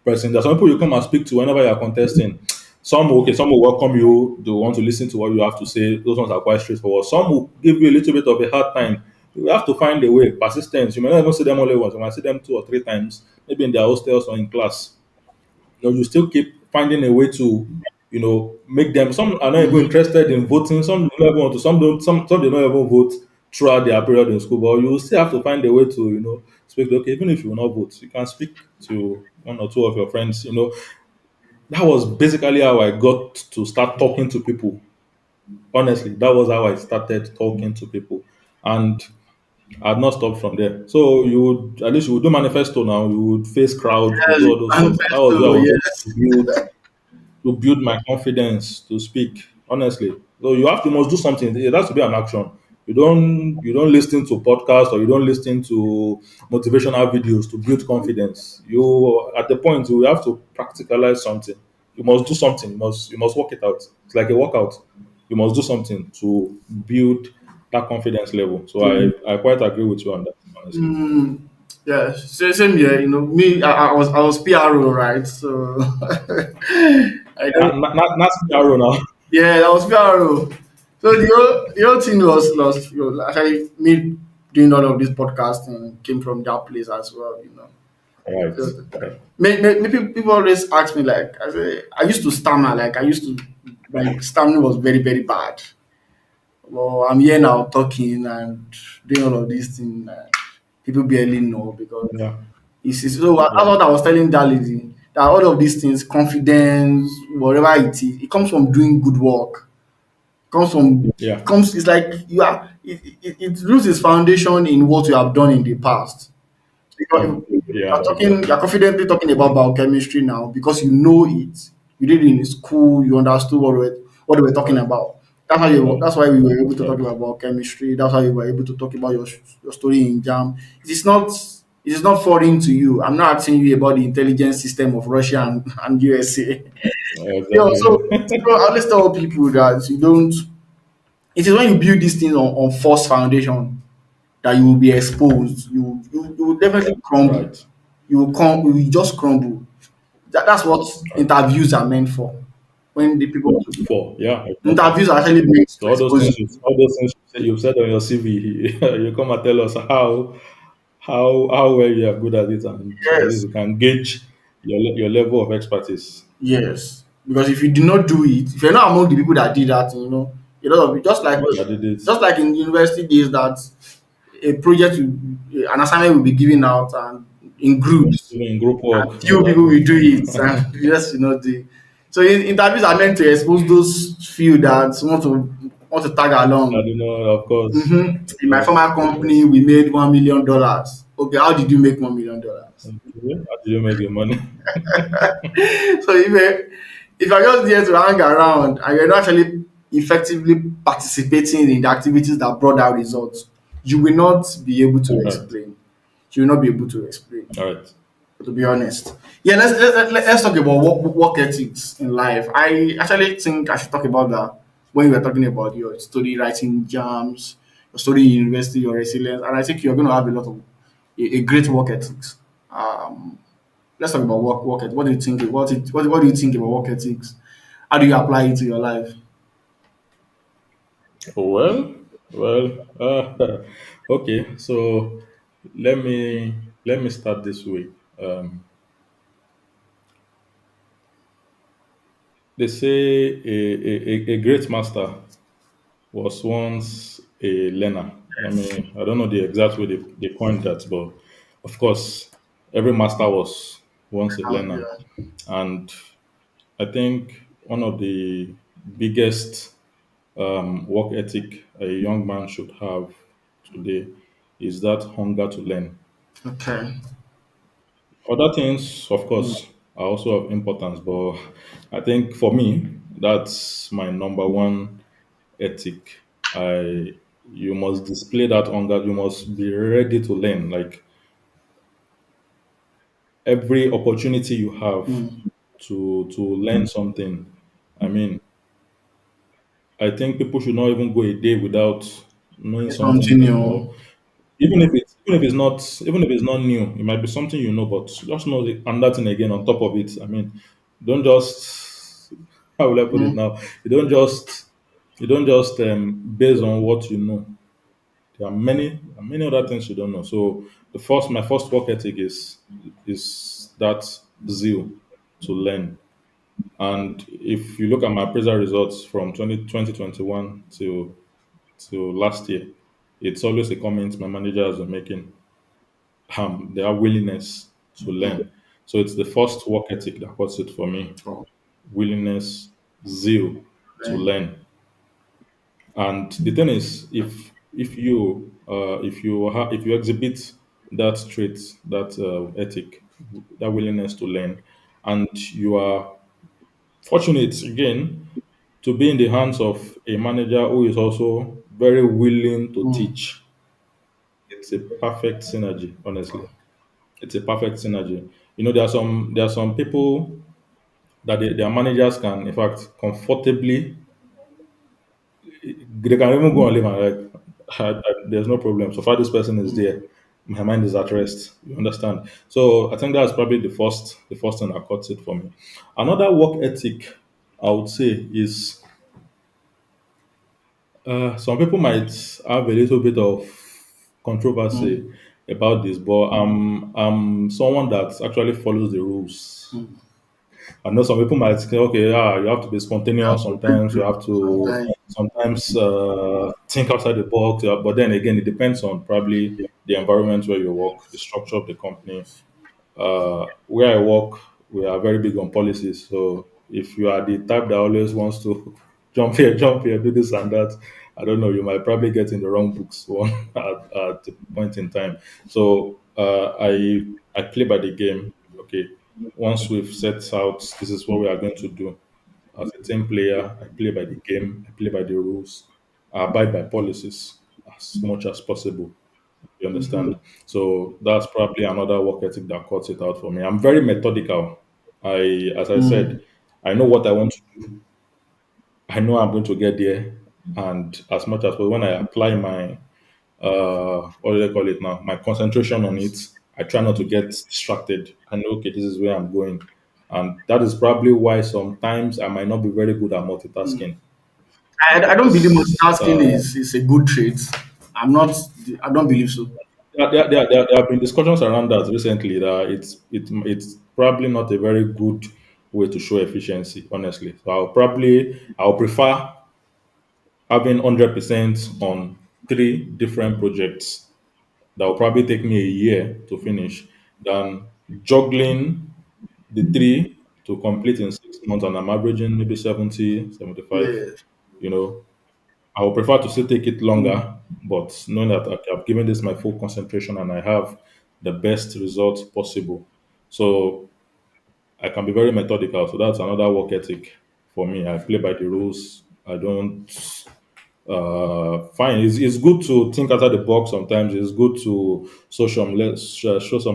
person. There's some people you come and speak to whenever you are contesting. Some will welcome you. They want to listen to what you have to say. Those ones are quite straightforward. Some will give you a little bit of a hard time. You have to find a way. Persistence. You may not even see them only once. You might see them two or three times, maybe in their hostels or in class. You still keep finding a way to, make them. Some are not even interested in voting. Some don't even want to. Some don't. Some they don't even vote throughout their period in school. But you still have to find a way to, speak. Okay, even if you will not vote, you can speak to one or two of your friends. That was basically how I got to start talking to people. Honestly, that was how I started talking to people, and I had not stopped from there. So at least you would do manifesto now. You would face crowds. You Yes, do all those stuff. That was where I manifesto, was able yes. to build my confidence to speak. Honestly, so you must do something. It has to be an action. You don't listen to podcasts or you don't listen to motivational videos to build confidence. You at the point you have to practicalize something. You must do something. You must work it out. It's like a workout. You must do something to build that confidence level. So I quite agree with you on that. Honestly, Mm, yeah, same here. Me, I was PRO, right? So I don't. not CRO now. Yeah, I was PRO. So the whole thing was actually me doing all of this podcasting came from that place as well, you know. Right. So Right. people always ask me like I say I used to stammer, like I used to like stammering was very, very bad. Well, I'm here now talking and doing all of these things. People barely know because Yeah. so that's Yeah. what I was telling that lady, that all of these things, confidence, whatever it is, it comes from doing good work. Comes from Yeah. comes it's like you are it loses foundation in what you have done in the past. Because Yeah. Exactly. you're confidently talking about biochemistry now because you know it. You did it in school, you understood what we were talking about. Right. That's why we were able to talk Right. about biochemistry. That's why we were able to talk about your story in JAM. It is not foreign to you. I'm not asking you about the intelligence system of Russia and USA. Yeah, so I Exactly. always tell people that you don't it is when you build these things on false foundation that you will be exposed. You will definitely crumble. Right. You will just crumble. That's what Right. interviews are meant for. When the people Four. Yeah. Exactly. interviews are actually meant So to expose you. all those things you've said on your CV, you come and tell us how well you are good at it, and at least Yes, we can gauge your level of expertise. yes. Because if you do not do it, if you're not among the people that did that, you know, a lot of it, That did it. just like in university days that a project will, an assignment will be given out and in groups. Even in group work. Few people Exactly. will do it and the rest will not do it. So interviews are meant to expose those few that want to tag I along. do know, of course. Of In my course. former Of company, course. we made $1 million. Okay, how did you make $1 million? Okay. How do you make your money? So if you're just there to hang around and you're not actually effectively participating in the activities that brought that result, you will not be able to All right. explain. You will not be able to explain. All right. To be honest. Yeah, let's talk about work ethics in life. I actually think I should talk about that when we were talking about your study writing jams, your study in university, your resilience, and I think you're going to have a lot of a great work ethics. Um, let's talk about work ethics. What do you think? What do you think about work ethics? How do you apply it to your life? Well, okay. So let me let me start this way. They say a great master was once a learner. I don't know the exact way they coined that, but of course, every master was once a learner. Yeah. And I think one of the biggest work ethic a young man should have today is that hunger to learn. Okay. Other things, of course, are also of importance, but I think for me, that's my number one ethic. I You must display that hunger. You must be ready to learn. Like every opportunity you have Mm. to learn something. I mean, I think people should not even go a day without knowing something new, Continue. or even if it's not new, it might be something you know, but just know another thing again on top of it. I mean, don't just how will I put it Mm. now? You don't just base on what you know. There are many other things you don't know. So my first work ethic is that zeal to learn. And if you look at my appraisal results from 2021 to last year, it's always a comment my manager has been making. Their willingness to learn. So it's the first work ethic that puts it for me. Oh, Willingness, zeal to okay. learn. And the thing is, if you exhibit that trait, that ethic, that willingness to learn, and you are fortunate again to be in the hands of a manager who is also very willing to Mm. teach, it's a perfect synergy. Honestly, it's a perfect synergy. You know, there are some people that their managers can, in fact, comfortably they can even go and live and like there's no problem. So far this person is there, my mind is at rest. You understand? So I think that's probably the first thing that cuts it for me. Another work ethic I would say is Some people might have a little bit of Mm, controversy about this, but I'm someone that actually follows the rules. mm. I know some people might say, okay, yeah, you have to be You have spontaneous to break sometimes, you through have to sometimes. sometimes think outside the box, but then again, it depends on probably the environment where you work, the structure of the company. Where I work, we are very big on policies. So if you are the type that always wants to jump here, do this and that, I don't know, you might probably get in the wrong books one at the point in time. So I play by the game. Okay, once we've set out, this is what we are going to do. As a team player, I play by the game. I play by the rules. I abide by policies as much as possible. You understand? So that's probably another work ethic that cuts it out for me. I'm very methodical. As I said, Mm, I know what I want to do. I know I'm going to get there. And as much as possible, when I apply my, what do they call it now? My concentration on it, I try not to get distracted. I know, okay, this is where I'm going. And that is probably why sometimes I might not be very good at mm. multitasking I don't believe because multitasking is a good trait. I'm not. I don't believe so. there have been discussions around that recently that it's probably not a very good way to show efficiency, honestly. So I'll prefer having 100% on three different projects that will probably take me a year to finish than juggling the three to complete in 6 months and I'm averaging maybe 70, 75. Yes. You know, I would prefer to still take it Mm. longer, but knowing that okay, I've given this my full concentration and I have the best results possible. So I can be very methodical. So that's another work ethic for me. I play by the rules. I don't fine. It's good to think outside the box sometimes. It's good to show some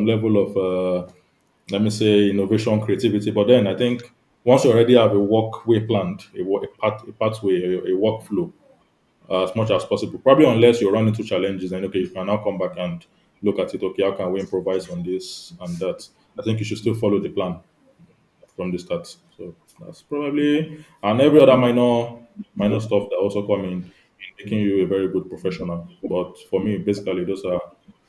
level of let me say innovation, creativity. But then I think once you already have a walkway planned, a pathway, a workflow, as much as possible. Probably unless you run into challenges, and okay, you can now come back and look at it. Okay, how can we improvise on this and that? I think you should still follow the plan from the start. So that's probably and every other minor stuff that also come in making you a very good professional. But for me, basically, those are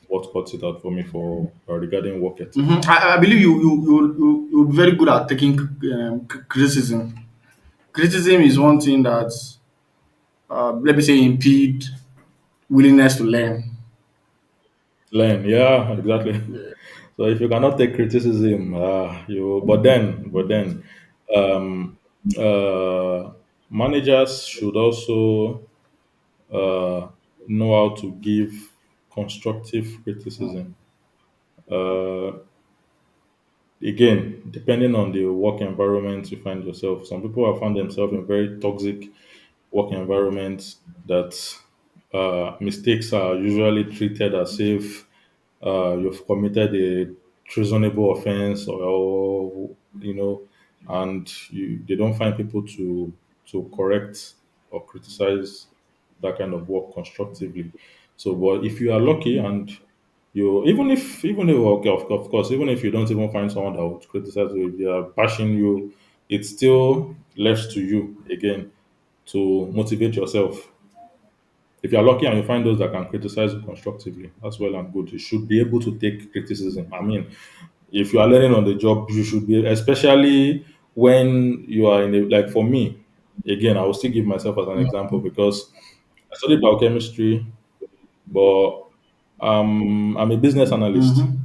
what cuts it out for me for regarding work ethic. I believe you're very good at taking criticism. Criticism is one thing that let me say impede willingness to learn. Learn, yeah, exactly. So if you cannot take criticism, you but then, um, managers should also uh, know how to give constructive criticism. Uh, Again, depending on the work environment you find yourself, some people have found themselves in very toxic work environments that mistakes are usually treated as if you've committed a treasonable offense or and they don't find people to correct or criticize that kind of work constructively. So but if you are lucky and you even if okay, of course, even if you don't even find someone that would criticize you, if they are bashing you, it's still left to you again to motivate yourself. If you're lucky and you find those that can criticize you constructively, that's well and good. You should be able to take criticism. I mean, if you are learning on the job, you should be, especially when you are in a, like for me, again, I will still give myself as an example because I studied biochemistry, but I'm a business analyst. Mm-hmm.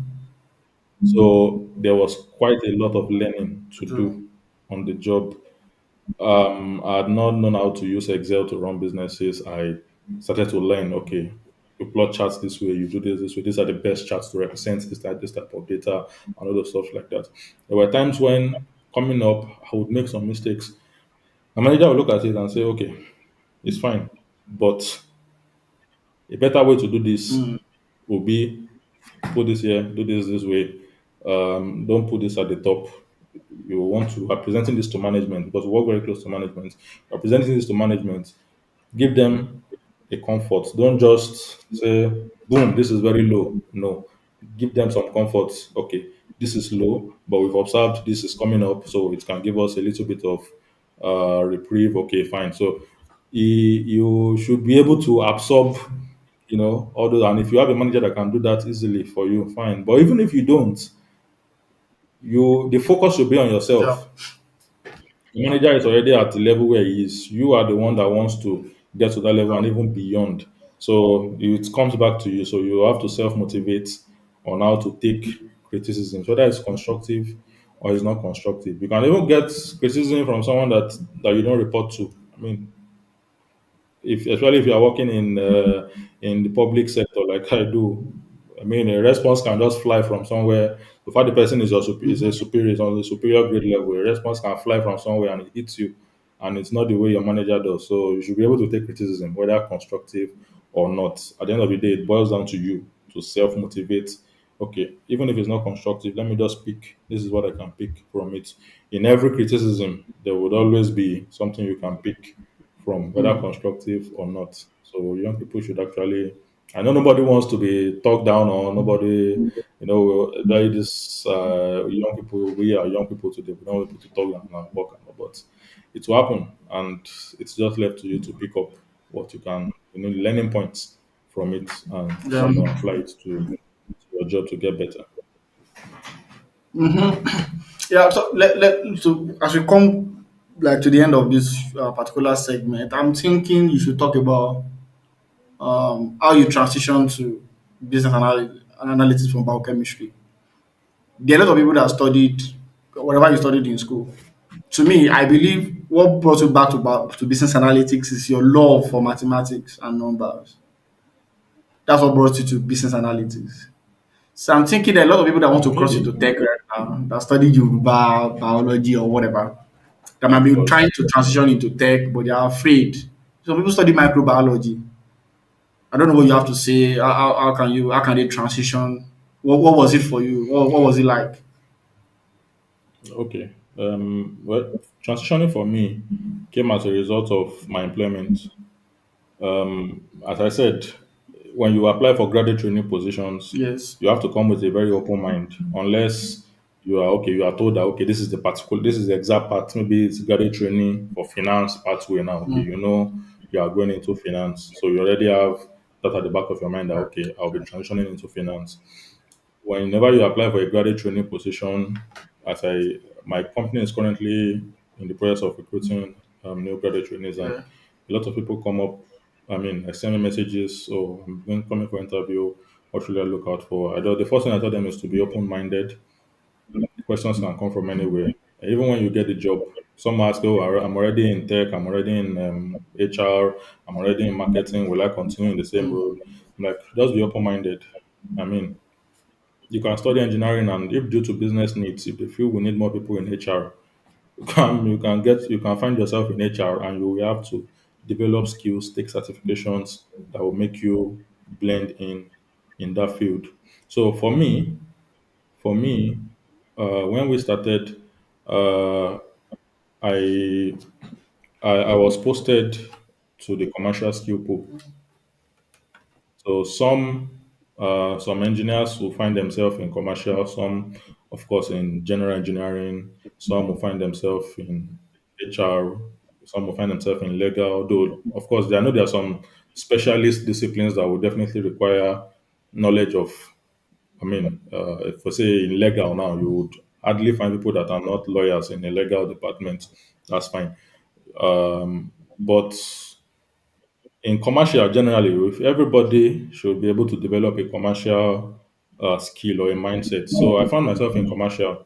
So there was quite a lot of learning to True. do on the job. I had not known how to use Excel to run businesses. I started to learn, okay, you plot charts this way, you do this way. These are the best charts to represent this type of data and other stuff like that. There were times when coming up, I would make some mistakes. My manager would look at it and say, okay, it's fine. But a better way to do this Mm, will be put this here, do this way. Don't put this at the top. You want to are presenting this to management because we work very close to management. Are presenting this to management. Give them a comfort. Don't just say, boom, this is very low. No. Give them some comfort. Okay, this is low, but we've observed this is coming up, so it can give us a little bit of reprieve. Okay, fine. So you should be able to absorb, all those. And if you have a manager that can do that easily for you, fine. But even if you don't, the focus should be on Yeah. yourself. The manager is already at the level where he is. You are the one that wants to get to that level and even beyond. So it comes back to you. So you have to self motivate on how to take criticisms, whether it's constructive or it's not constructive. You can even get criticism from someone that you don't report to. I mean, if especially if you are working in the public sector like I do, I mean a response can just fly from somewhere. The fact the person is a superior, is on the superior grade level, a response can fly from somewhere and it hits you, and it's not the way your manager does. So you should be able to take criticism, whether constructive or not. At the end of the day, it boils down to you to self motivate. Okay, even if it's not constructive, let me just pick. This is what I can pick from it. In every criticism, there would always be something you can pick from, whether Mm. constructive or not. So young people should actually. I know nobody wants to be talked down, or nobody, very this young people. We are young people today. We don't want people to talk down and work, but it will happen, and it's just left to you to pick up what you can, learning points from it, and Yeah. apply it to your job to get better. Yeah. So so as we come like to the end of this particular segment, I'm thinking you should talk about how you transition to business analytics from biochemistry. There are a lot of people that studied whatever you studied in school. To me, I believe what brought you back to business analytics is your love for mathematics and numbers. That's what brought you to business analytics. So I'm thinking that a lot of people that want to cross Maybe, into tech right now, that study Yoruba, biology, or whatever, that might of be trying course. to transition into tech, but they are afraid. Some people study microbiology. I don't know what you have to say. How can they transition? What was it for you? What was it like? Okay. Well, transitioning for me came as a result of my employment. As I said, when you apply for graduate training positions, Yes. you have to come with a very open mind. Unless you are told that okay, this is the exact part. Maybe it's graduate training for finance pathway now. Okay, Mm. you are going into finance, so you already have that at the back of your mind that okay, I'll be transitioning into finance. Whenever you apply for a graduate training position, as I my company is currently in the process of recruiting new graduate trainees, and Yeah. a lot of people come up. I mean, I send me messages, oh, I'm going coming for interview. What should I look out for? The first thing I tell them is to be open minded. Questions can come from anywhere. Even when you get the job, some ask, oh, I'm already in tech, I'm already in HR, I'm already in marketing. Will I continue in the same Mm. role? I'm like, just be open minded. I mean, you can study engineering, and if due to business needs, if they feel we need more people in HR, you can find yourself in HR, and you will have to develop skills, take certifications that will make you blend in that field. So for me, when we started, uh, I, I was posted to the commercial skill pool. So some engineers will find themselves in commercial, some of course in general engineering, some will find themselves in HR, some will find themselves in legal. Though of course I know there are some specialist disciplines that will definitely require knowledge of. I mean, if we say in legal now, you would hardly find people that are not lawyers in a legal department. That's fine. But in commercial generally, if everybody should be able to develop a commercial skill or a mindset. So I found myself in commercial,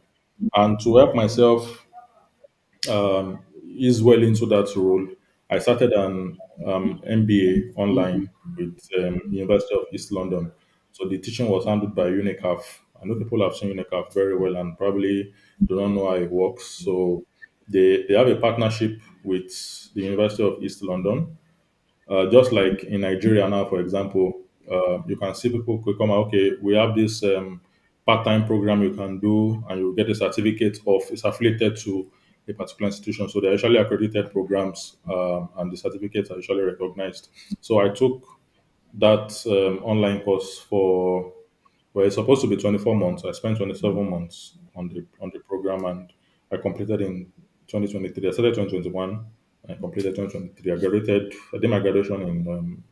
and to help myself ease well into that role, I started an MBA online with University of East London. So the teaching was handled by Unicaf. I know people have seen Unicaf very well and probably do not know how it works. So they have a partnership with the University of East London, just like in Nigeria now, for example, you can see people could come out, okay, we have this part-time program you can do, and you get a certificate of it's affiliated to a particular institution. So they're actually accredited programs, and the certificates are usually recognized. So I took that online course for, well, it's supposed to be 24 months. I spent 27 months on the program, and I completed in 2023. I started 2021. I completed 2023. I graduated. I did my graduation in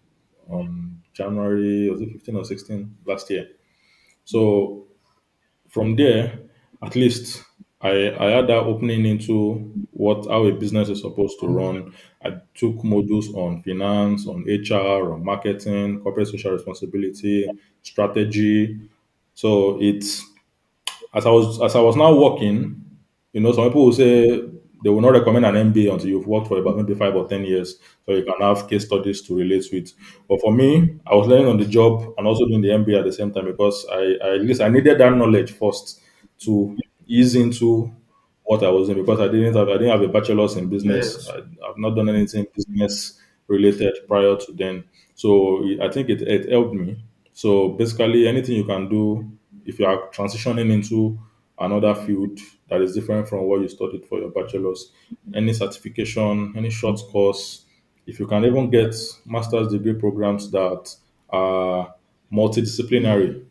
on January, was it 15 or 16 last year. So from there, at least I had that opening into what how a business is supposed to run. I took modules on finance, on HR, on marketing, corporate social responsibility, strategy. So it's as I was now working, some people will say they will not recommend an MBA until you've worked for about maybe 5 or 10 years, so you can have case studies to relate with. But for me, I was learning on the job and also doing the MBA at the same time because I at least I needed that knowledge first to ease into what I was doing because I didn't have a bachelor's in business. Yes. I've not done anything business related prior to then. So I think it helped me. So basically, anything you can do if you are transitioning into another field that is different from what you studied for your bachelor's, any certification, any short course, if you can even get master's degree programs that are multidisciplinary,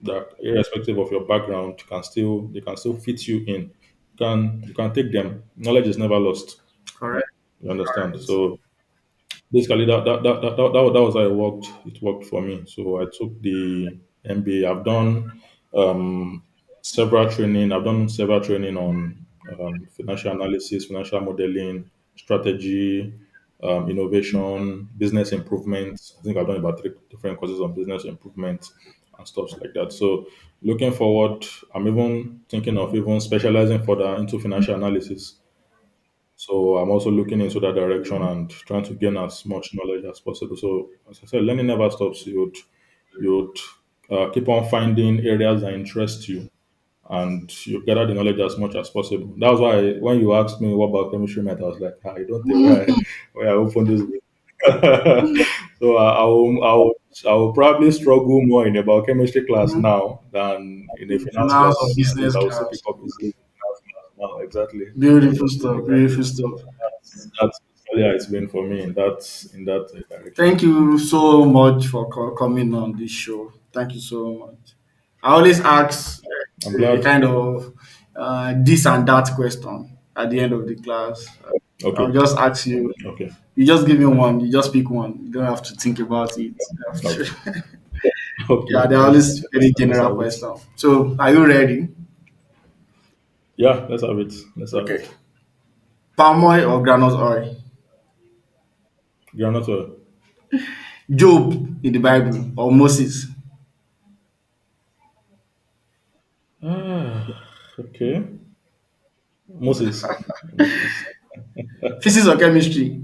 that irrespective of your background, they can still fit you in. You can take them. Knowledge is never lost. Correct. You understand? Right. So basically that was how it worked for me. So I took the MBA. I've done several training on financial analysis, financial modeling, strategy, innovation, business improvement. I think I've done about three different courses on business improvement and stuff like that. So looking forward, I'm even thinking of even specializing further into financial analysis. So I'm also looking into that direction and trying to gain as much knowledge as possible. So as I said, learning never stops. You'd keep on finding areas that interest you, and you gather the knowledge as much as possible. That was why when you asked me what biochemistry meant, I was like, I don't know where I opened this. So I will probably struggle more in a biochemistry class Mhm. now than in a finance Finance or class. At least business I will still pick class. up easily in finance class now. Exactly. Beautiful stuff. Exactly. Beautiful So stuff. that's really how it's been for me in that direction. Thank you so much for coming on this show. Thank you so much. I always ask I'm a glad. kind of this and that question at the end of the class. I'll Okay. just ask you. Okay. You just give me one. You just pick one. You don't have to think about it. You have Okay. to- yeah, Okay. they're always very Let's general have it. question. So, are you ready? Yeah, let's have it. Let's have it. Okay. Palm oil or groundnut oil? Granite oil. Job in the Bible or Moses? Ah, okay. Moses. Moses. Physics or chemistry?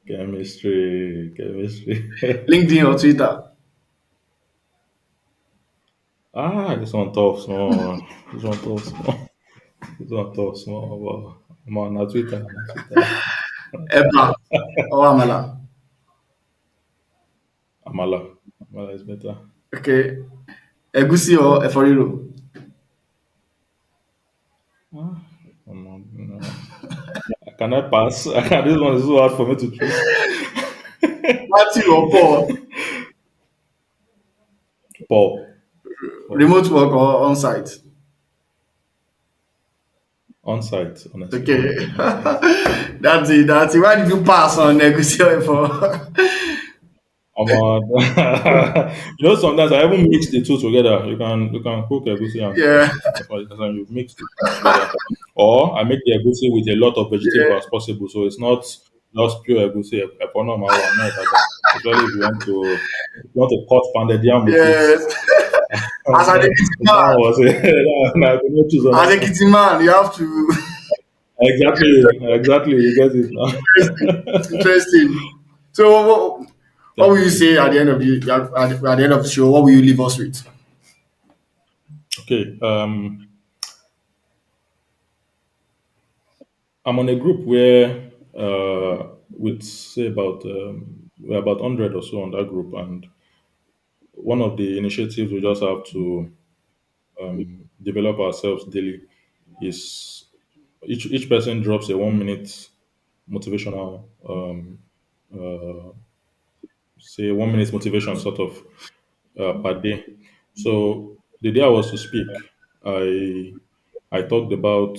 Chemistry. Chemistry. LinkedIn or Twitter? This one tough small. This one tough small. This one tough small. But I'm on Twitter. Na Twitter. Eba or Amala? Amala. Amala is better. Okay. Egusi or Eforiro? Ah, no. Can I pass? This one is so hard for me to choose. Matthew or Paul? Paul. Paul. Remote work or on-site? On site, honestly. Okay. On site. That's it. That's it. Why did you pass on Egusi or Efor? I'm on. Sometimes I even mix the two together. You can cook egusi Yeah. and you mix the two together, or I make the egusi with a lot of Yeah. vegetable as possible, so it's not just pure egusi. Economy one, no, especially if you want to cut pounded yam with it. Yes. As an Ekiti That man, one was it. I could not choose as another a one. Ekiti man, you have to. Exactly. You get it now. Interesting. Interesting. So, what will Thank you you. say at the end of at the end of the show? What will you leave us with? Okay. I'm on a group where with say about we're about 100 or so on that group, and one of the initiatives we just have to develop ourselves daily is each person drops a 1 minute motivational say 1 minute motivation sort of per day. So the day I was to speak, I I talked about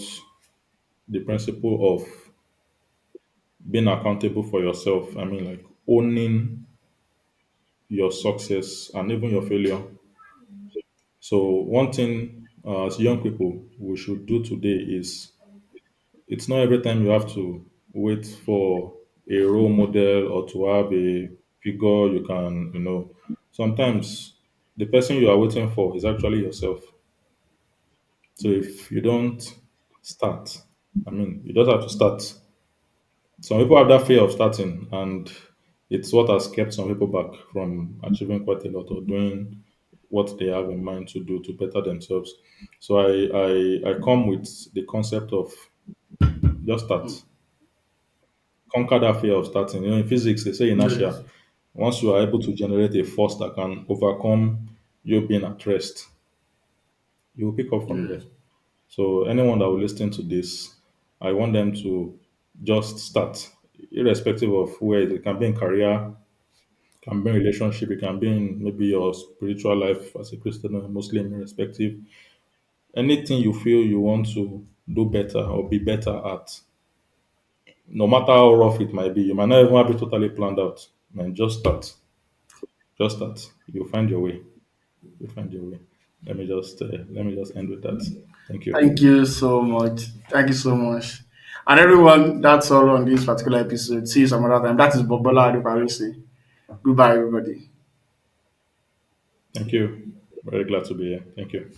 the principle of being accountable for yourself. I mean, like owning your success and even your failure. So one thing as young people we should do today is it's not every time you have to wait for a role model or to have a figure you can, sometimes the person you are waiting for is actually yourself. So if you don't start, I mean, you just have to start. Some people have that fear of starting, and it's what has kept some people back from achieving quite a lot or doing what they have in mind to do to better themselves. So I come with the concept of just start, conquer that fear of starting. In physics, they say Yes. inertia. Once you are able to generate a force that can overcome you being at rest, you will pick up from there. Yes. So anyone that will listen to this, I want them to just start, irrespective of where it can be in career, can be in relationship, it can be in maybe your spiritual life as a Christian or a Muslim, irrespective. Anything you feel you want to do better or be better at, no matter how rough it might be, you might not even have it totally planned out. Man, just start. Just start. You'll find your way. You'll find your way. Let me just end with that. Thank you. Thank you so much. Thank you so much. And everyone, that's all on this particular episode. See you some other time. That is Bobola Adeparusi. Goodbye, everybody. Thank you. Very glad to be here. Thank you.